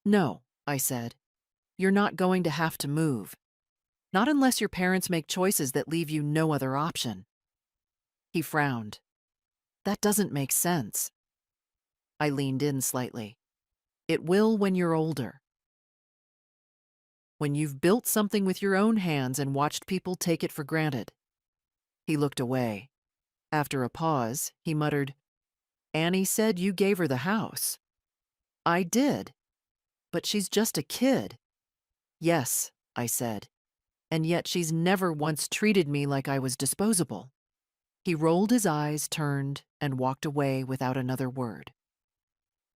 No, I said. You're not going to have to move. Not unless your parents make choices that leave you no other option. He frowned. That doesn't make sense. I leaned in slightly. It will when you're older. When you've built something with your own hands and watched people take it for granted. He looked away. After a pause, he muttered, Annie said you gave her the house. I did. But she's just a kid. Yes, I said. And yet she's never once treated me like I was disposable. He rolled his eyes, turned, and walked away without another word.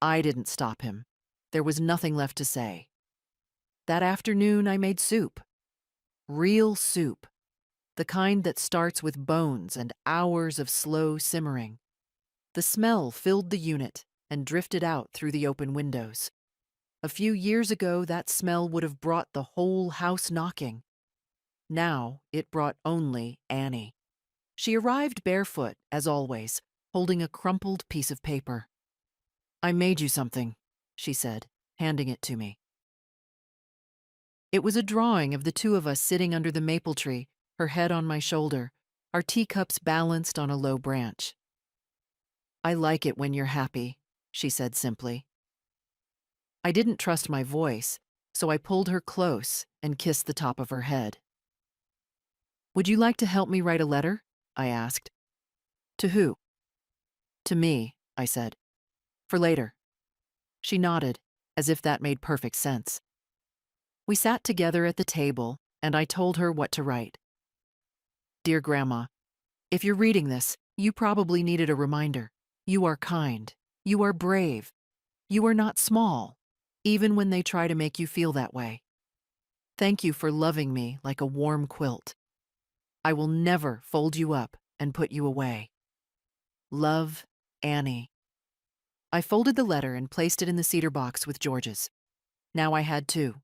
I didn't stop him. There was nothing left to say. That afternoon, I made soup. Real soup. The kind that starts with bones and hours of slow simmering. The smell filled the unit and drifted out through the open windows. A few years ago, that smell would have brought the whole house knocking. Now, it brought only Annie. She arrived barefoot, as always, holding a crumpled piece of paper. I made you something, she said, handing it to me. It was a drawing of the two of us sitting under the maple tree, her head on my shoulder, our teacups balanced on a low branch. I like it when you're happy, she said simply. I didn't trust my voice, so I pulled her close and kissed the top of her head. Would you like to help me write a letter? I asked. To who? To me, I said. For later. She nodded, as if that made perfect sense. We sat together at the table, and I told her what to write. Dear Grandma, if you're reading this, you probably needed a reminder. You are kind. You are brave. You are not small, even when they try to make you feel that way. Thank you for loving me like a warm quilt. I will never fold you up and put you away. Love, Annie. I folded the letter and placed it in the cedar box with George's. Now I had two.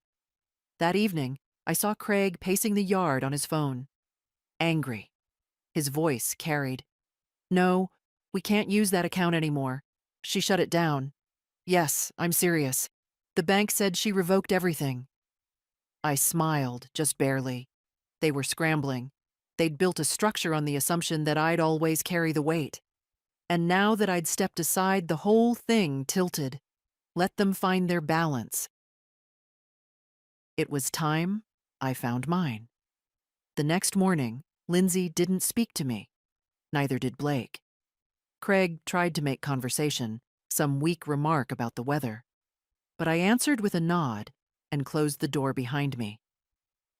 That evening, I saw Craig pacing the yard on his phone. Angry. His voice carried. No, we can't use that account anymore. She shut it down. Yes, I'm serious. The bank said she revoked everything. I smiled, just barely. They were scrambling. They'd built a structure on the assumption that I'd always carry the weight. And now that I'd stepped aside, the whole thing tilted. Let them find their balance. It was time I found mine. The next morning, Lindsay didn't speak to me. Neither did Blake. Craig tried to make conversation, some weak remark about the weather. But I answered with a nod and closed the door behind me.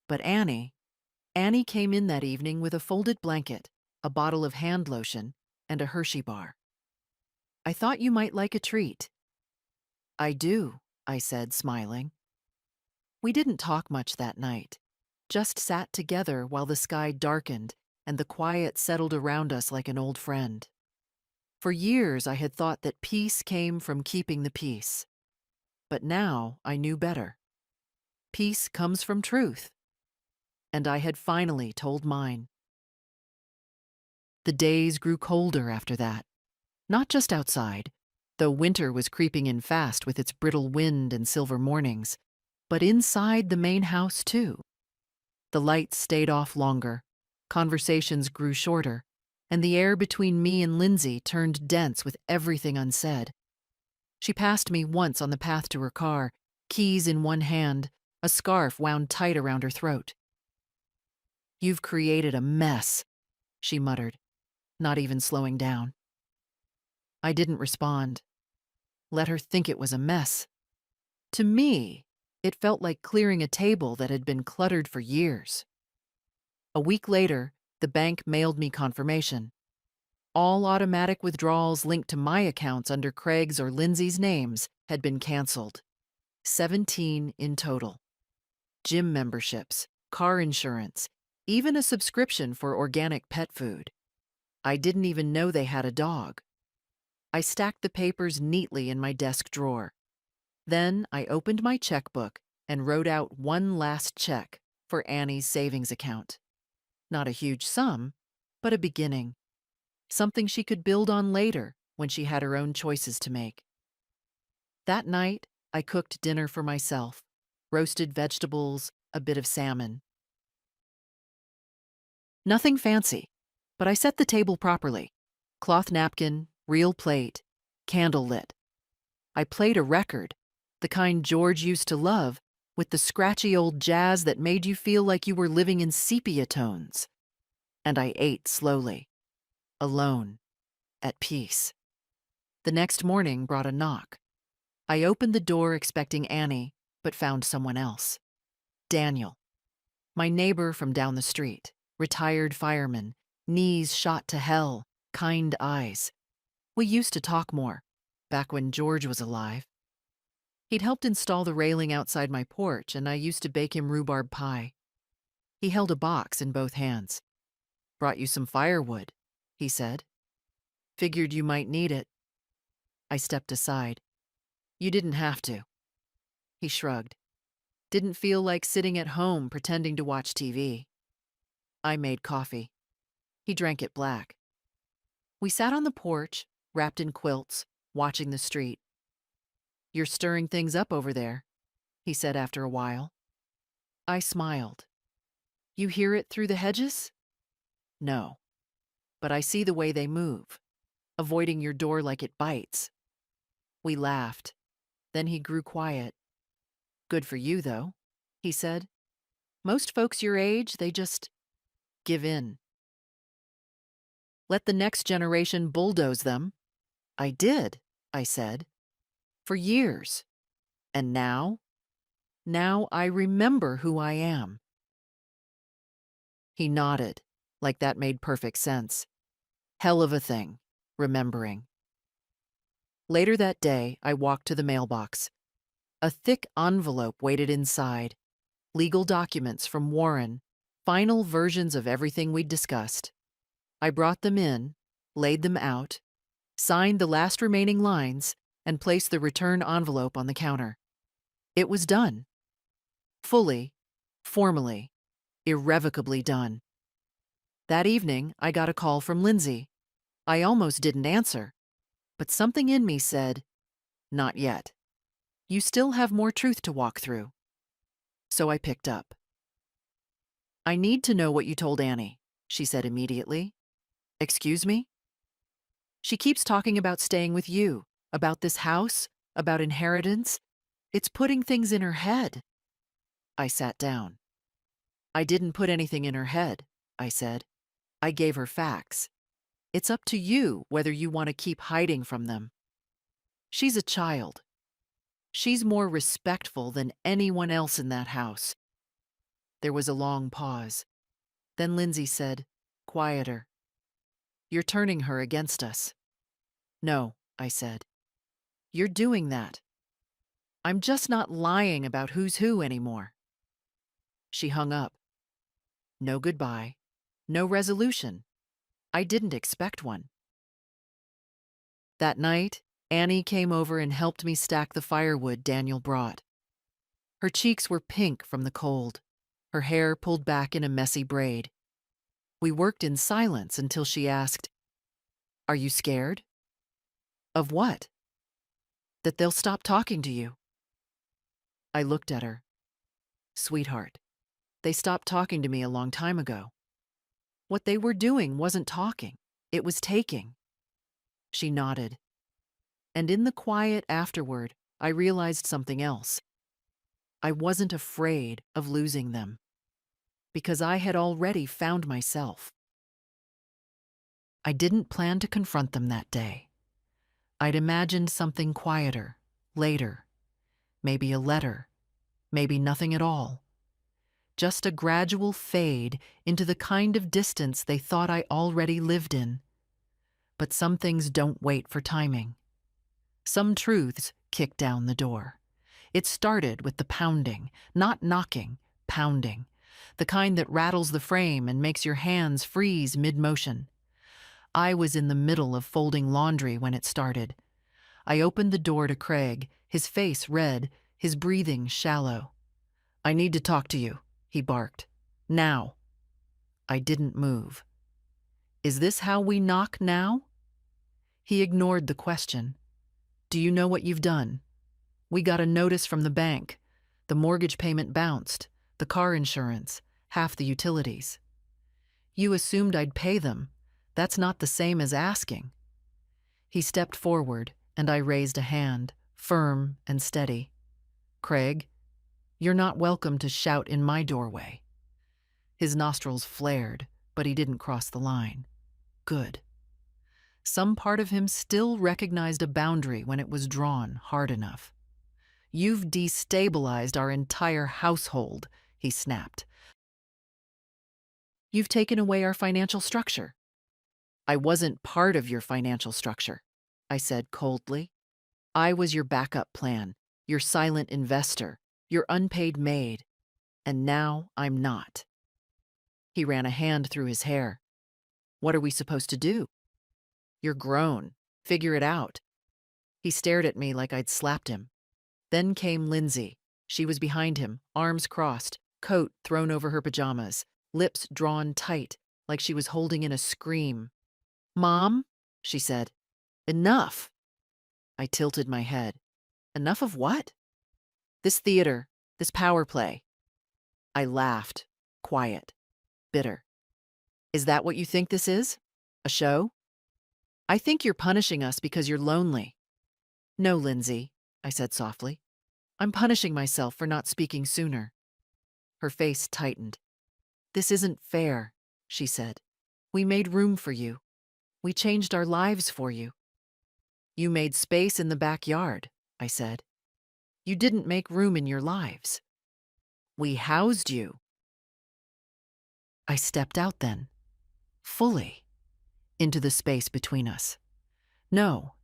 But Annie came in that evening with a folded blanket, a bottle of hand lotion, and a Hershey bar. I thought you might like a treat. I do, I said, smiling. We didn't talk much that night, just sat together while the sky darkened and the quiet settled around us like an old friend. For years I had thought that peace came from keeping the peace. But now I knew better. Peace comes from truth. And I had finally told mine. The days grew colder after that. Not just outside, though winter was creeping in fast with its brittle wind and silver mornings, but inside the main house too. The lights stayed off longer, conversations grew shorter, and the air between me and Lindsay turned dense with everything unsaid. She passed me once on the path to her car, keys in one hand, a scarf wound tight around her throat. You've created a mess, she muttered, not even slowing down. I didn't respond. Let her think it was a mess. To me, it felt like clearing a table that had been cluttered for years. A week later, the bank mailed me confirmation. All automatic withdrawals linked to my accounts under Craig's or Lindsay's names had been canceled. 17 in total. Gym memberships, car insurance, even a subscription for organic pet food. I didn't even know they had a dog. I stacked the papers neatly in my desk drawer. Then I opened my checkbook and wrote out one last check for Annie's savings account. Not a huge sum, but a beginning. Something she could build on later when she had her own choices to make. That night, I cooked dinner for myself, roasted vegetables, a bit of salmon. Nothing fancy, but I set the table properly. Cloth napkin, real plate, candle lit. I played a record, the kind George used to love, with the scratchy old jazz that made you feel like you were living in sepia tones. And I ate slowly, alone, at peace. The next morning brought a knock. I opened the door expecting Annie, but found someone else. Daniel, my neighbor from down the street, retired fireman, knees shot to hell, kind eyes. We used to talk more, back when George was alive. He'd helped install the railing outside my porch, and I used to bake him rhubarb pie. He held a box in both hands. "Brought you some firewood," he said. "Figured you might need it." I stepped aside. "You didn't have to." He shrugged. "Didn't feel like sitting at home pretending to watch TV." I made coffee. He drank it black. We sat on the porch, wrapped in quilts, watching the street. "You're stirring things up over there," he said after a while. I smiled. "You hear it through the hedges?" "No. But I see the way they move, avoiding your door like it bites." We laughed. Then he grew quiet. "Good for you, though," he said. "Most folks your age, they just give in. Let the next generation bulldoze them." "I did," I said. "For years. And now? Now I remember who I am." He nodded, like that made perfect sense. Hell of a thing, remembering. Later that day, I walked to the mailbox. A thick envelope waited inside. Legal documents from Warren, final versions of everything we'd discussed. I brought them in, laid them out, signed the last remaining lines, and placed the return envelope on the counter. It was done. Fully, formally, irrevocably done. That evening, I got a call from Lindsay. I almost didn't answer, but something in me said, "Not yet. You still have more truth to walk through." So I picked up. "I need to know what you told Annie," she said immediately. "Excuse me?" "She keeps talking about staying with you, about this house, about inheritance. It's putting things in her head." I sat down. "I didn't put anything in her head," I said. "I gave her facts. It's up to you whether you want to keep hiding from them. She's a child. She's more respectful than anyone else in that house." There was a long pause. Then Lindsay said, quieter, "You're turning her against us." "No," I said. "You're doing that. I'm just not lying about who's who anymore." She hung up. No goodbye. No resolution. I didn't expect one. That night, Annie came over and helped me stack the firewood Daniel brought. Her cheeks were pink from the cold, her hair pulled back in a messy braid. We worked in silence until she asked, "Are you scared?" "Of what?" "That they'll stop talking to you." I looked at her. "Sweetheart, they stopped talking to me a long time ago. What they were doing wasn't talking, it was taking." She nodded. And in the quiet afterward, I realized something else. I wasn't afraid of losing them, because I had already found myself. I didn't plan to confront them that day. I'd imagined something quieter, later. Maybe a letter, maybe nothing at all. Just a gradual fade into the kind of distance they thought I already lived in. But some things don't wait for timing. Some truths kick down the door. It started with the pounding, not knocking, pounding. The kind that rattles the frame and makes your hands freeze mid-motion. I was in the middle of folding laundry when it started. I opened the door to Craig, his face red, his breathing shallow. "I need to talk to you," he barked. "Now." I didn't move. "Is this how we knock now?" He ignored the question. "Do you know what you've done? We got a notice from the bank. The mortgage payment bounced, the car insurance, half the utilities. You assumed I'd pay them. That's not the same as asking." He stepped forward, and I raised a hand, firm and steady. "Craig, you're not welcome to shout in my doorway." His nostrils flared, but he didn't cross the line. Good. Some part of him still recognized a boundary when it was drawn hard enough. "You've destabilized our entire household," he snapped. "You've taken away our financial structure." "I wasn't part of your financial structure," I said coldly. "I was your backup plan, your silent investor, your unpaid maid, and now I'm not." He ran a hand through his hair. "What are we supposed to do?" "You're grown. Figure it out." He stared at me like I'd slapped him. Then came Lindsay. She was behind him, arms crossed, coat thrown over her pajamas, lips drawn tight, like she was holding in a scream. "Mom," she said, "enough." I tilted my head. "Enough of what?" "This theater, this power play." I laughed, quiet, bitter. "Is that what you think this is? A show?" "I think you're punishing us because you're lonely." "No, Lindsay," I said softly. "I'm punishing myself for not speaking sooner." Her face tightened. "This isn't fair," she said. "We made room for you. We changed our lives for you." "You made space in the backyard," I said. "You didn't make room in your lives." "We housed you." I stepped out then, fully, into the space between us. "No,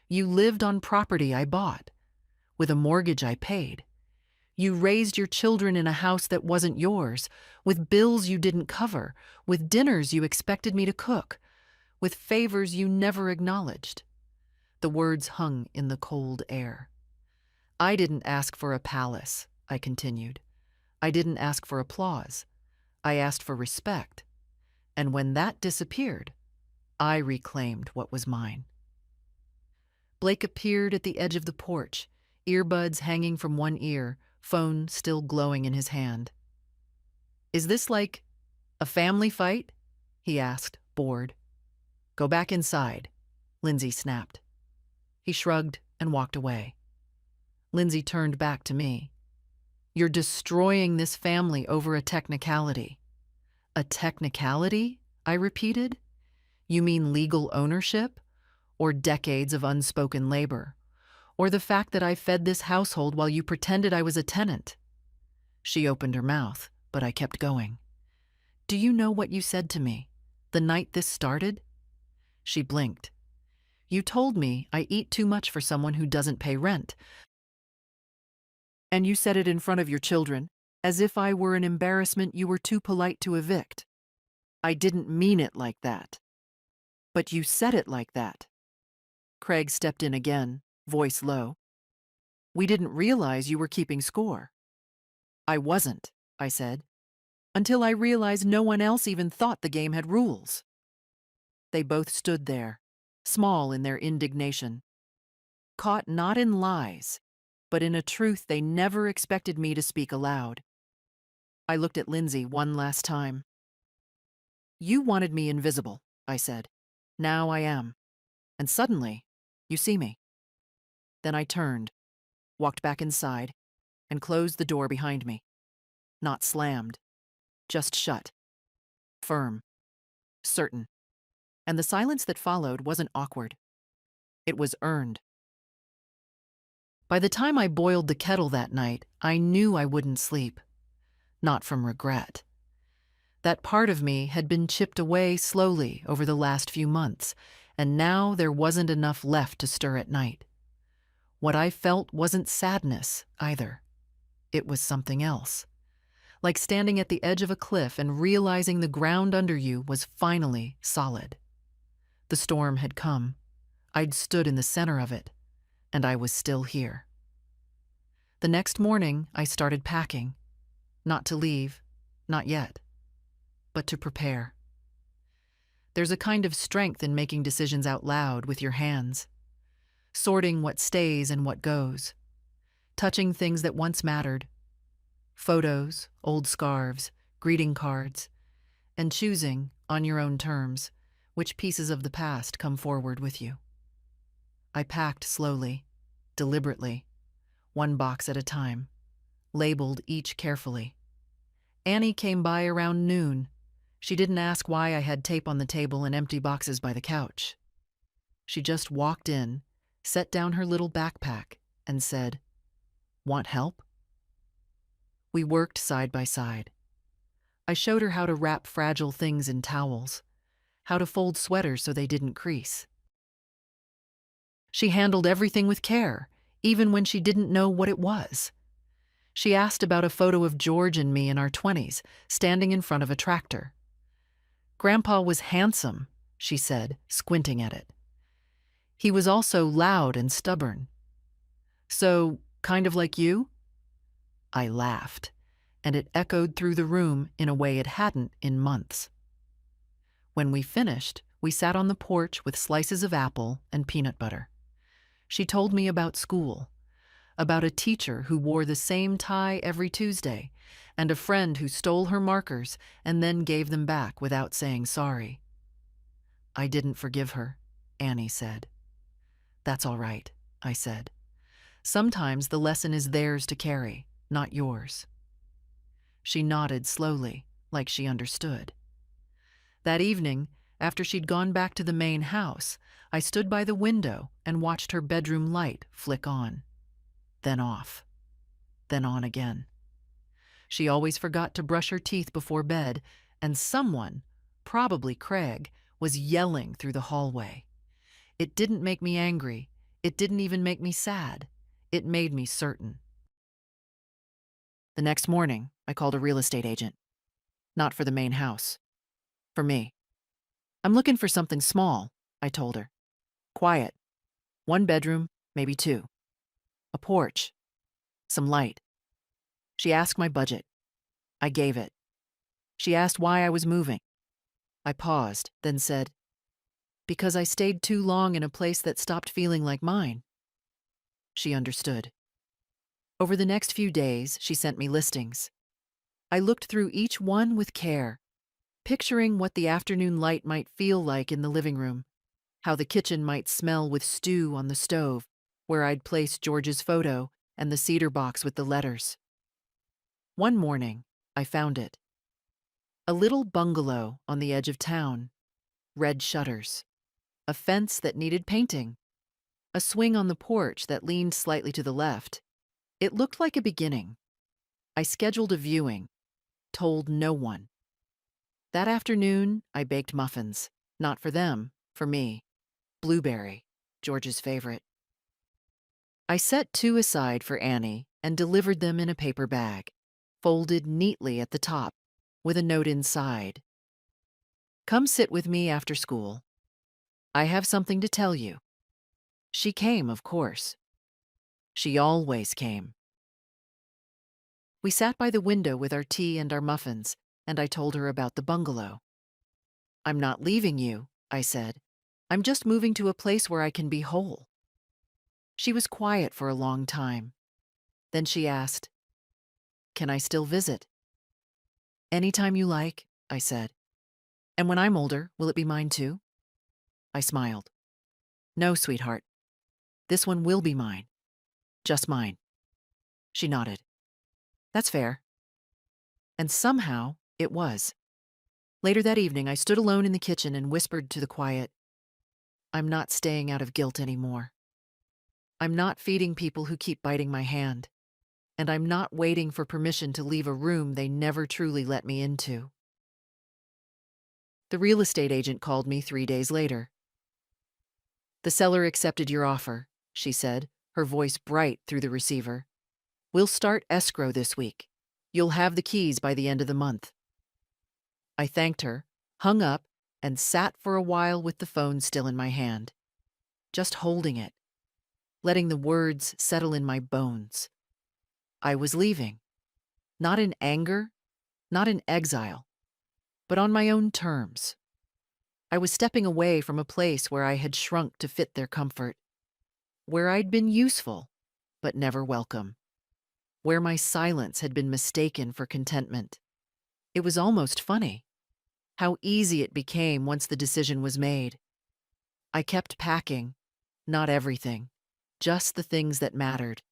you lived on property I bought, with a mortgage I paid. You raised your children in a house that wasn't yours, with bills you didn't cover, with dinners you expected me to cook, with favors you never acknowledged." The words hung in the cold air. "I didn't ask for a palace," I continued. "I didn't ask for applause. I asked for respect. And when that disappeared, I reclaimed what was mine." Blake appeared at the edge of the porch, earbuds hanging from one ear, phone still glowing in his hand. "Is this like a family fight?" he asked, bored. "Go back inside," Lindsay snapped. He shrugged and walked away. Lindsay turned back to me. "You're destroying this family over a technicality." "A technicality?" I repeated. "You mean legal ownership? Or decades of unspoken labor? Or the fact that I fed this household while you pretended I was a tenant?" She opened her mouth, but I kept going. "Do you know what you said to me, the night this started?" She blinked. "You told me I eat too much for someone who doesn't pay rent. And you said it in front of your children, as if I were an embarrassment you were too polite to evict. I didn't mean it like that." "But you said it like that." Craig stepped in again, voice low. "We didn't realize you were keeping score." "I wasn't," I said, "until I realized no one else even thought the game had rules." They both stood there, small in their indignation, caught not in lies, but in a truth they never expected me to speak aloud. I looked at Lindsay one last time. "You wanted me invisible," I said. "Now I am. And suddenly, you see me." Then I turned, walked back inside, and closed the door behind me. Not slammed, just shut. Firm. Certain. And the silence that followed wasn't awkward. It was earned. By the time I boiled the kettle that night, I knew I wouldn't sleep. Not from regret. That part of me had been chipped away slowly over the last few months, and now there wasn't enough left to stir at night. What I felt wasn't sadness, either. It was something else. Like standing at the edge of a cliff and realizing the ground under you was finally solid. The storm had come. I'd stood in the center of it, and I was still here. The next morning, I started packing. Not to leave, not yet, but to prepare. There's a kind of strength in making decisions out loud with your hands, sorting what stays and what goes, touching things that once mattered, photos, old scarves, greeting cards, and choosing, on your own terms, which pieces of the past come forward with you. I packed slowly, deliberately, one box at a time, labeled each carefully. Annie came by around noon. She didn't ask why I had tape on the table and empty boxes by the couch. She just walked in, set down her little backpack, and said, "Want help?" We worked side by side. I showed her how to wrap fragile things in towels, how to fold sweaters so they didn't crease. She handled everything with care, even when she didn't know what it was. She asked about a photo of George and me in our 20s, standing in front of a tractor. "Grandpa was handsome," she said, squinting at it. "He was also loud and stubborn." "So, kind of like you?" I laughed, and it echoed through the room in a way it hadn't in months. When we finished, we sat on the porch with slices of apple and peanut butter. She told me about school, about a teacher who wore the same tie every Tuesday, and a friend who stole her markers and then gave them back without saying sorry. "I didn't forgive her," Annie said. "That's all right," I said. "Sometimes the lesson is theirs to carry, not yours." She nodded slowly, like she understood. That evening, after she'd gone back to the main house, I stood by the window and watched her bedroom light flick on, then off, then on again. She always forgot to brush her teeth before bed, and someone, probably Craig, was yelling through the hallway. It didn't make me angry. It didn't even make me sad. It made me certain. The next morning, I called a real estate agent. Not for the main house. For me. "I'm looking for something small," I told her. "Quiet. 1 bedroom, maybe 2. A porch. Some light." She asked my budget. I gave it. She asked why I was moving. I paused, then said, "Because I stayed too long in a place that stopped feeling like mine." She understood. Over the next few days, she sent me listings. I looked through each one with care, picturing what the afternoon light might feel like in the living room, how the kitchen might smell with stew on the stove, where I'd placed George's photo and the cedar box with the letters. One morning, I found it. A little bungalow on the edge of town, red shutters, a fence that needed painting, a swing on the porch that leaned slightly to the left. It looked like a beginning. I scheduled a viewing, told no one. That afternoon, I baked muffins. Not for them, for me. Blueberry, George's favorite. I set 2 aside for Annie and delivered them in a paper bag, folded neatly at the top, with a note inside. "Come sit with me after school. I have something to tell you." She came, of course. She always came. We sat by the window with our tea and our muffins, and I told her about the bungalow. "I'm not leaving you," I said. "I'm just moving to a place where I can be whole." She was quiet for a long time. Then she asked, "Can I still visit?" "Anytime you like," I said. "And when I'm older, will it be mine too?" I smiled. "No, sweetheart. This one will be mine. Just mine." She nodded. "That's fair." And somehow, it was. Later that evening, I stood alone in the kitchen and whispered to the quiet, "I'm not staying out of guilt anymore. I'm not feeding people who keep biting my hand. And I'm not waiting for permission to leave a room they never truly let me into." The real estate agent called me 3 days later. The seller accepted your offer, she said, her voice bright through the receiver. We'll start escrow this week. You'll have the keys by the end of the month. I thanked her, hung up, and sat for a while with the phone still in my hand, just holding it, letting the words settle in my bones. I was leaving, not in anger, not in exile, but on my own terms. I was stepping away from a place where I had shrunk to fit their comfort, where I'd been useful, but never welcome, where my silence had been mistaken for contentment. It was almost funny how easy it became once the decision was made. I kept packing, not everything, just the things that mattered.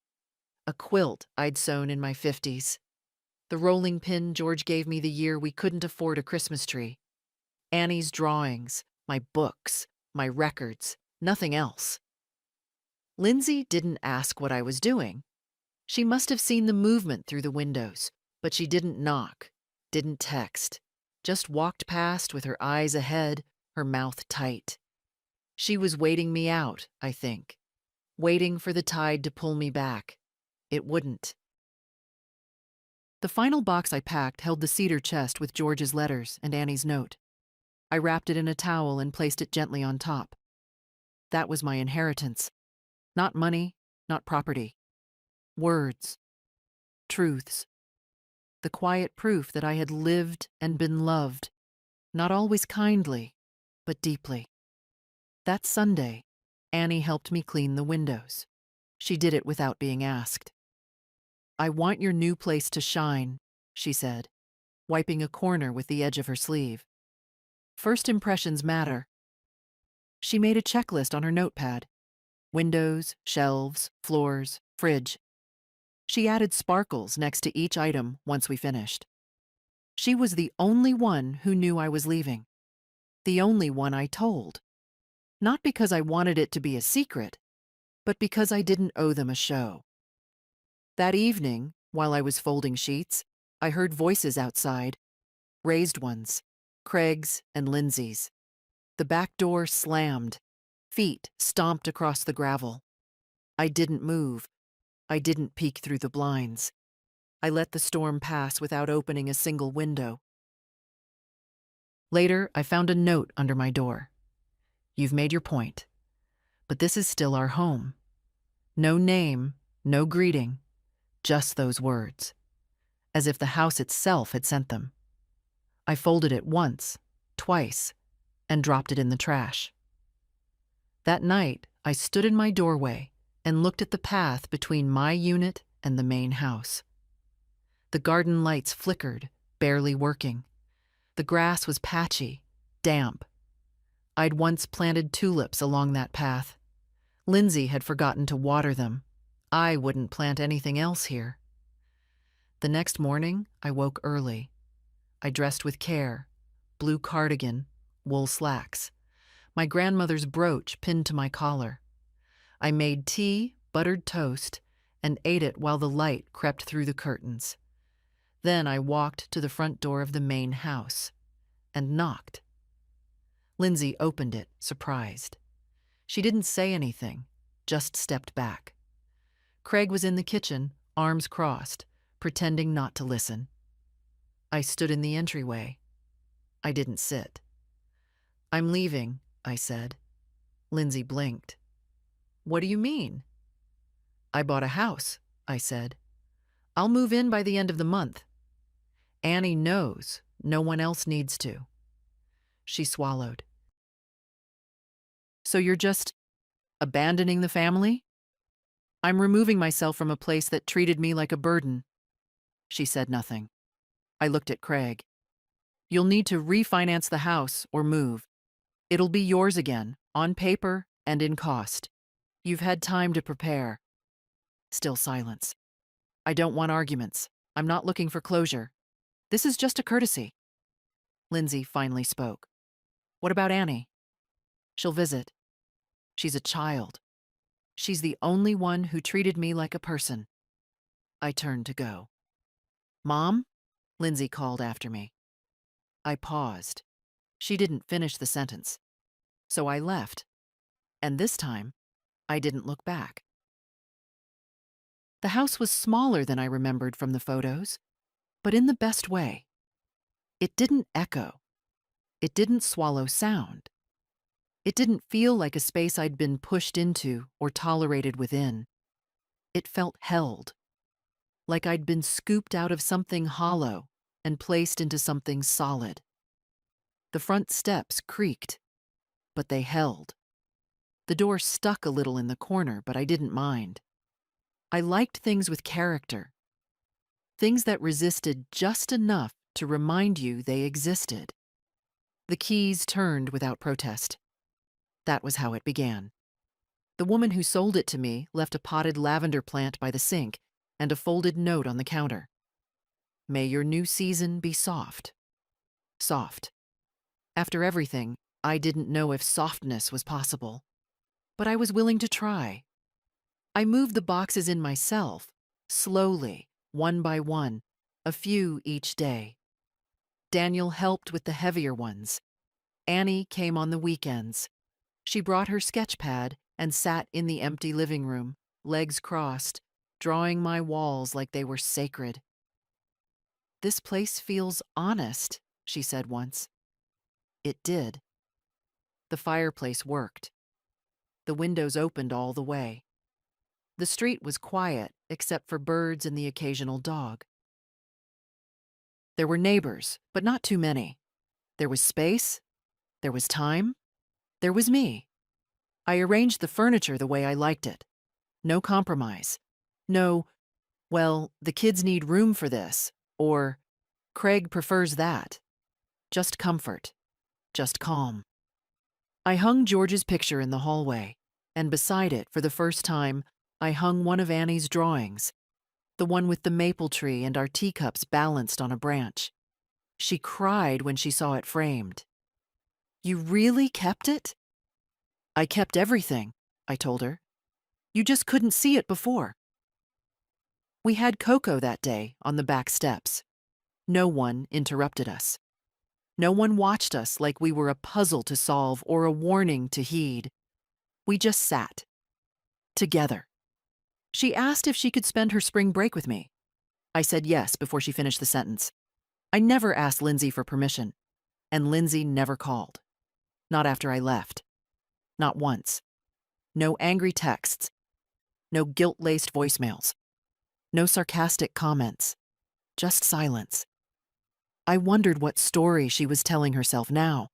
A quilt I'd sewn in my 50s, the rolling pin George gave me the year we couldn't afford a Christmas tree, Annie's drawings, my books, my records, nothing else. Lindsay didn't ask what I was doing. She must have seen the movement through the windows, but she didn't knock, didn't text, just walked past with her eyes ahead, her mouth tight. She was waiting me out, I think, waiting for the tide to pull me back. It wouldn't. The final box I packed held the cedar chest with George's letters and Annie's note. I wrapped it in a towel and placed it gently on top. That was my inheritance. Not money, not property. Words. Truths. The quiet proof that I had lived and been loved, not always kindly, but deeply. That Sunday, Annie helped me clean the windows. She did it without being asked. I want your new place to shine, she said, wiping a corner with the edge of her sleeve. First impressions matter. She made a checklist on her notepad. Windows, shelves, floors, fridge. She added sparkles next to each item once we finished. She was the only one who knew I was leaving. The only one I told. Not because I wanted it to be a secret, but because I didn't owe them a show. That evening, while I was folding sheets, I heard voices outside, raised ones, Craig's and Lindsay's. The back door slammed. Feet stomped across the gravel. I didn't move. I didn't peek through the blinds. I let the storm pass without opening a single window. Later, I found a note under my door. You've made your point, but this is still our home. No name, no greeting, just those words, as if the house itself had sent them. I folded it once, twice, and dropped it in the trash. That night, I stood in my doorway and looked at the path between my unit and the main house. The garden lights flickered, barely working. The grass was patchy, damp. I'd once planted tulips along that path. Lindsay had forgotten to water them. I wouldn't plant anything else here. The next morning, I woke early. I dressed with care, blue cardigan, wool slacks, my grandmother's brooch pinned to my collar. I made tea, buttered toast, and ate it while the light crept through the curtains. Then I walked to the front door of the main house and knocked. Lindsay opened it, surprised. She didn't say anything, just stepped back. Craig was in the kitchen, arms crossed, pretending not to listen. I stood in the entryway. I didn't sit. I'm leaving, I said. Lindsay blinked. What do you mean? I bought a house, I said. I'll move in by the end of the month. Annie knows. No one else needs to. She swallowed. So you're just abandoning the family? I'm removing myself from a place that treated me like a burden. She said nothing. I looked at Craig. You'll need to refinance the house or move. It'll be yours again, on paper and in cost. You've had time to prepare. Still silence. I don't want arguments. I'm not looking for closure. This is just a courtesy. Lindsay finally spoke. What about Annie? She'll visit. She's a child. She's the only one who treated me like a person. I turned to go. Mom? Lindsay called after me. I paused. She didn't finish the sentence. So I left. And this time, I didn't look back. The house was smaller than I remembered from the photos, but in the best way. It didn't echo. It didn't swallow sound. It didn't feel like a space I'd been pushed into or tolerated within. It felt held, like I'd been scooped out of something hollow and placed into something solid. The front steps creaked, but they held. The door stuck a little in the corner, but I didn't mind. I liked things with character, things that resisted just enough to remind you they existed. The keys turned without protest. That was how it began. The woman who sold it to me left a potted lavender plant by the sink and a folded note on the counter. May your new season be soft. Soft. After everything, I didn't know if softness was possible, but I was willing to try. I moved the boxes in myself, slowly, one by one, a few each day. Daniel helped with the heavier ones. Annie came on the weekends. She brought her sketch pad and sat in the empty living room, legs crossed, drawing my walls like they were sacred. "This place feels honest," she said once. It did. The fireplace worked. The windows opened all the way. The street was quiet, except for birds and the occasional dog. There were neighbors, but not too many. There was space. There was time. There was me. I arranged the furniture the way I liked it. No compromise. No, well, the kids need room for this, or Craig prefers that. Just comfort. Just calm. I hung George's picture in the hallway, and beside it, for the first time, I hung one of Annie's drawings, the one with the maple tree and our teacups balanced on a branch. She cried when she saw it framed. "You really kept it?" "I kept everything," I told her. "You just couldn't see it before." We had cocoa that day on the back steps. No one interrupted us. No one watched us like we were a puzzle to solve or a warning to heed. We just sat. Together. She asked if she could spend her spring break with me. I said yes before she finished the sentence. I never asked Lindsay for permission, and Lindsay never called. Not after I left. Not once. No angry texts. No guilt-laced voicemails. No sarcastic comments. Just silence. I wondered what story she was telling herself now.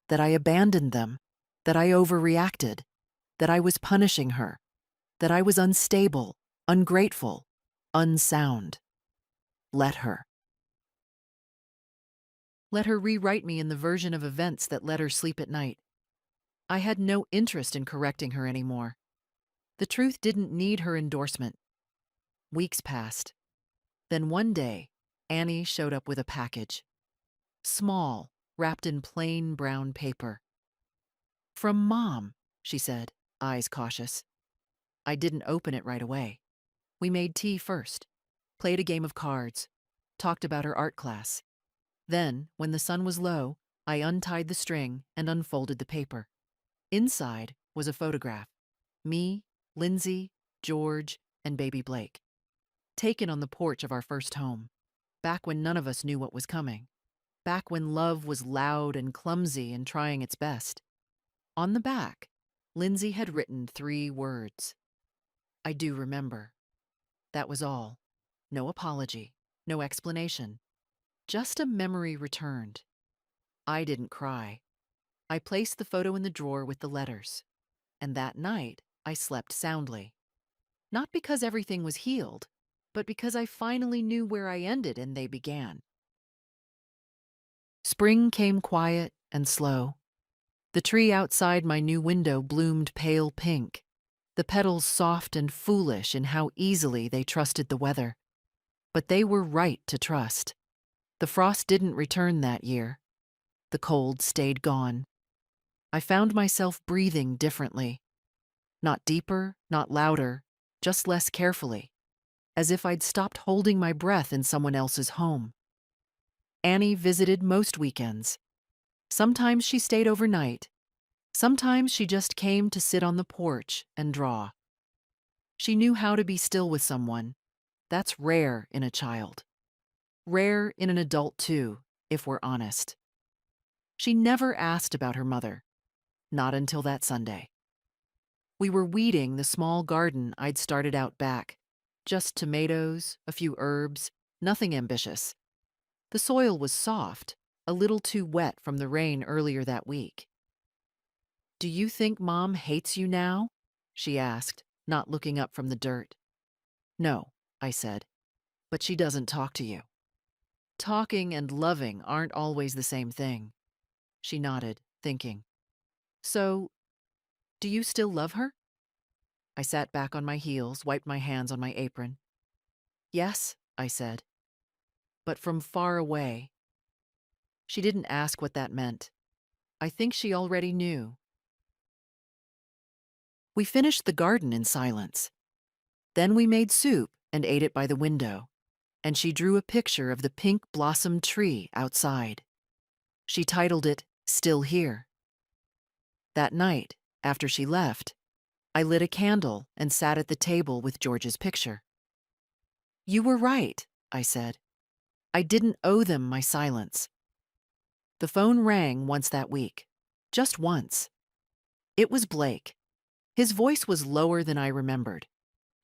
That I abandoned them. That I overreacted. That I was punishing her. That I was unstable, ungrateful, unsound. Let her. Let her rewrite me in the version of events that let her sleep at night. I had no interest in correcting her anymore. The truth didn't need her endorsement. Weeks passed. Then one day, Annie showed up with a package. Small, wrapped in plain brown paper. "From Mom," she said, eyes cautious. I didn't open it right away. We made tea first, played a game of cards, talked about her art class. Then, when the sun was low, I untied the string and unfolded the paper. Inside was a photograph. Me, Lindsay, George, and baby Blake. Taken on the porch of our first home. Back when none of us knew what was coming. Back when love was loud and clumsy and trying its best. On the back, Lindsay had written 3 words. I do remember. That was all. No apology, no explanation. Just a memory returned. I didn't cry. I placed the photo in the drawer with the letters. And that night, I slept soundly. Not because everything was healed, but because I finally knew where I ended and they began. Spring came quiet and slow. The tree outside my new window bloomed pale pink, the petals soft and foolish in how easily they trusted the weather. But they were right to trust. The frost didn't return that year. The cold stayed gone. I found myself breathing differently. Not deeper, not louder, just less carefully, as if I'd stopped holding my breath in someone else's home. Annie visited most weekends. Sometimes she stayed overnight. Sometimes she just came to sit on the porch and draw. She knew how to be still with someone. That's rare in a child. Rare in an adult, too, if we're honest. She never asked about her mother, not until that Sunday. We were weeding the small garden I'd started out back. Just tomatoes, a few herbs, nothing ambitious. The soil was soft, a little too wet from the rain earlier that week. "Do you think Mom hates you now?" she asked, not looking up from the dirt. "No," I said, "but she doesn't talk to you." "Talking and loving aren't always the same thing." She nodded, thinking. "So, do you still love her?" I sat back on my heels, wiped my hands on my apron. "Yes," I said, "but from far away." She didn't ask what that meant. I think she already knew. We finished the garden in silence. Then we made soup and ate it by the window, and she drew a picture of the pink blossomed tree outside. She titled it, "Still Here." That night, after she left, I lit a candle and sat at the table with George's picture. "You were right," I said. "I didn't owe them my silence." The phone rang once that week. Just once. It was Blake. His voice was lower than I remembered.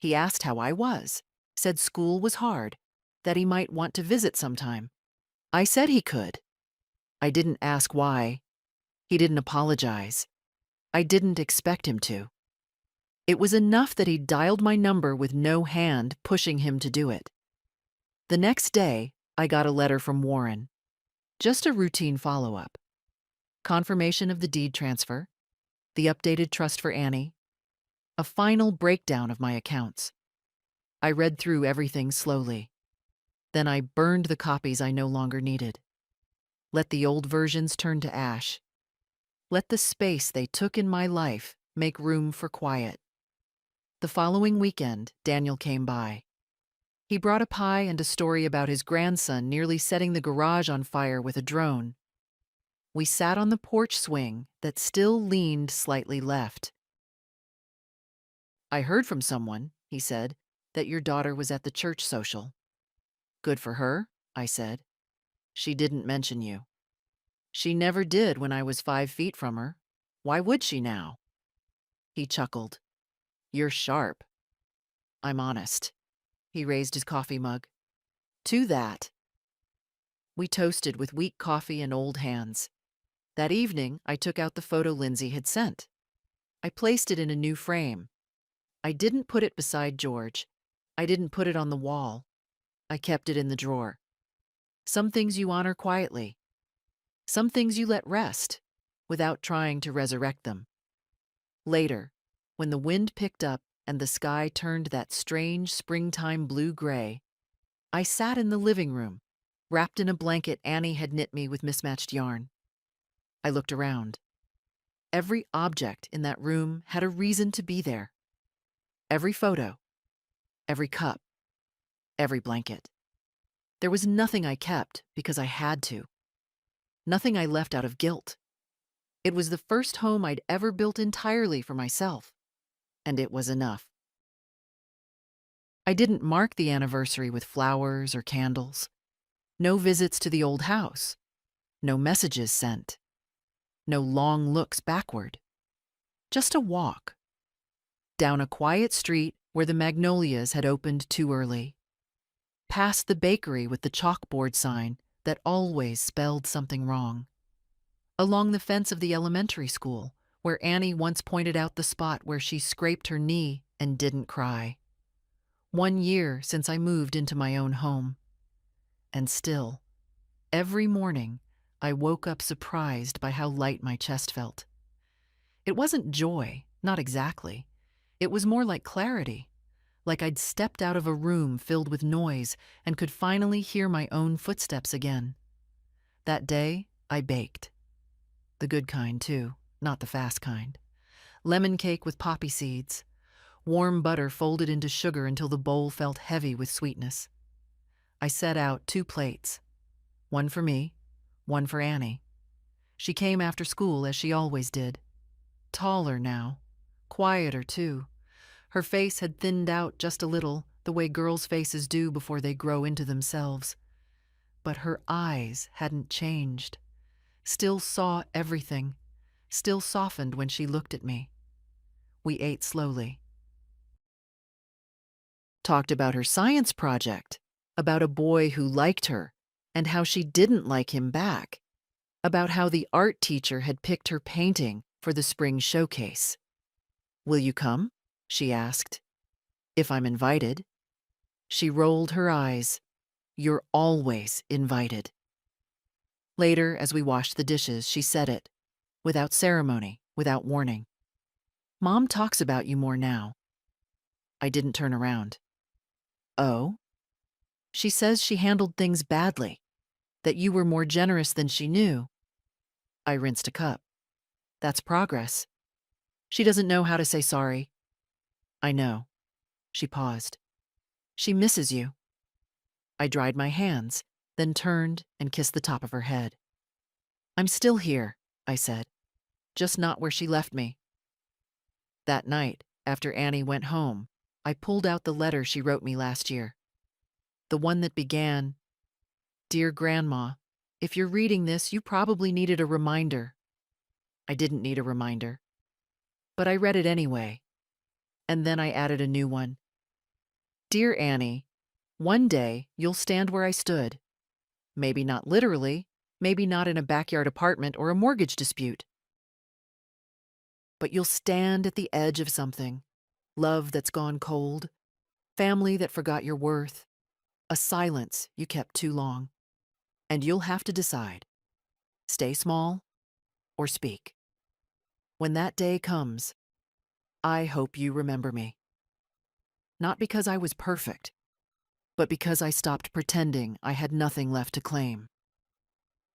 He asked how I was, said school was hard, that he might want to visit sometime. I said he could. I didn't ask why. He didn't apologize. I didn't expect him to. It was enough that he dialed my number with no hand pushing him to do it. The next day, I got a letter from Warren. Just a routine follow-up. Confirmation of the deed transfer, the updated trust for Annie, a final breakdown of my accounts. I read through everything slowly. Then I burned the copies I no longer needed. Let the old versions turn to ash. Let the space they took in my life make room for quiet. The following weekend, Daniel came by. He brought a pie and a story about his grandson nearly setting the garage on fire with a drone. We sat on the porch swing that still leaned slightly left. "I heard from someone," he said, "that your daughter was at the church social." "Good for her," I said. "She didn't mention you." "She never did when I was 5 feet from her. Why would she now?" He chuckled. "You're sharp." "I'm honest." He raised his coffee mug. "To that." We toasted with weak coffee and old hands. That evening, I took out the photo Lindsay had sent. I placed it in a new frame. I didn't put it beside George. I didn't put it on the wall. I kept it in the drawer. Some things you honor quietly. Some things you let rest, without trying to resurrect them. Later, when the wind picked up and the sky turned that strange springtime blue-gray, I sat in the living room, wrapped in a blanket Annie had knit me with mismatched yarn. I looked around. Every object in that room had a reason to be there. Every photo, every cup, every blanket. There was nothing I kept because I had to. Nothing I left out of guilt. It was the first home I'd ever built entirely for myself, and it was enough. I didn't mark the anniversary with flowers or candles. No visits to the old house. No messages sent. No long looks backward. Just a walk. Down a quiet street where the magnolias had opened too early. Past the bakery with the chalkboard sign that always spelled something wrong. Along the fence of the elementary school, where Annie once pointed out the spot where she scraped her knee and didn't cry. 1 year since I moved into my own home. And still, every morning, I woke up surprised by how light my chest felt. It wasn't joy, not exactly. It was more like clarity, like I'd stepped out of a room filled with noise and could finally hear my own footsteps again. That day, I baked. The good kind, too, not the fast kind. Lemon cake with poppy seeds. Warm butter folded into sugar until the bowl felt heavy with sweetness. I set out 2 plates. One for me, one for Annie. She came after school as she always did. taller now, quieter too. Her face had thinned out just a little, the way girls' faces do before they grow into themselves. But her eyes hadn't changed. Still saw everything, still softened when she looked at me. We ate slowly. Talked about her science project, about a boy who liked her, and how she didn't like him back, about how the art teacher had picked her painting for the spring showcase. "Will you come?" she asked. "If I'm invited." She rolled her eyes. "You're always invited." Later, as we washed the dishes, she said it, without ceremony, without warning. "Mom talks about you more now." I didn't turn around. "Oh?" "She says she handled things badly, that you were more generous than she knew." I rinsed a cup. "That's progress." "She doesn't know how to say sorry." "I know." She paused. "She misses you." I dried my hands, then turned and kissed the top of her head. "I'm still here," I said, "just not where she left me." That night, after Annie went home, I pulled out the letter she wrote me last year. The one that began, "Dear Grandma, if you're reading this, you probably needed a reminder." I didn't need a reminder, but I read it anyway. And then I added a new one. "Dear Annie, one day you'll stand where I stood. Maybe not literally, maybe not in a backyard apartment or a mortgage dispute. But you'll stand at the edge of something. Love that's gone cold, family that forgot your worth, a silence you kept too long. And you'll have to decide, stay small or speak. When that day comes, I hope you remember me. Not because I was perfect, but because I stopped pretending I had nothing left to claim.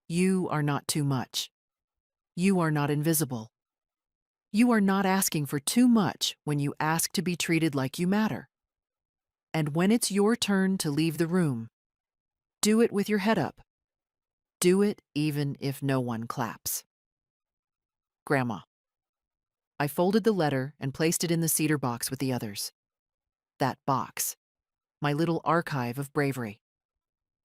You are not too much. You are not invisible. You are not asking for too much when you ask to be treated like you matter. And when it's your turn to leave the room, do it with your head up. Do it even if no one claps." Grandma. I folded the letter and placed it in the cedar box with the others. That box, my little archive of bravery.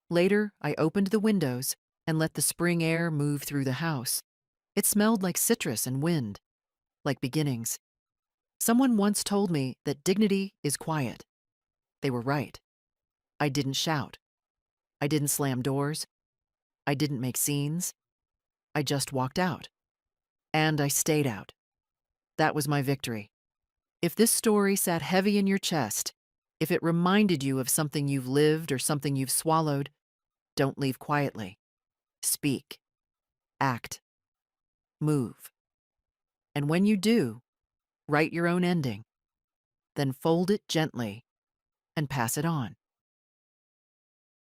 Later, I opened the windows and let the spring air move through the house. It smelled like citrus and wind, like beginnings. Someone once told me that dignity is quiet. They were right. I didn't shout. I didn't slam doors. I didn't make scenes. I just walked out. And I stayed out. That was my victory. If this story sat heavy in your chest, if it reminded you of something you've lived or something you've swallowed, don't leave quietly. Speak. Act. Move. And when you do, write your own ending. Then fold it gently and pass it on.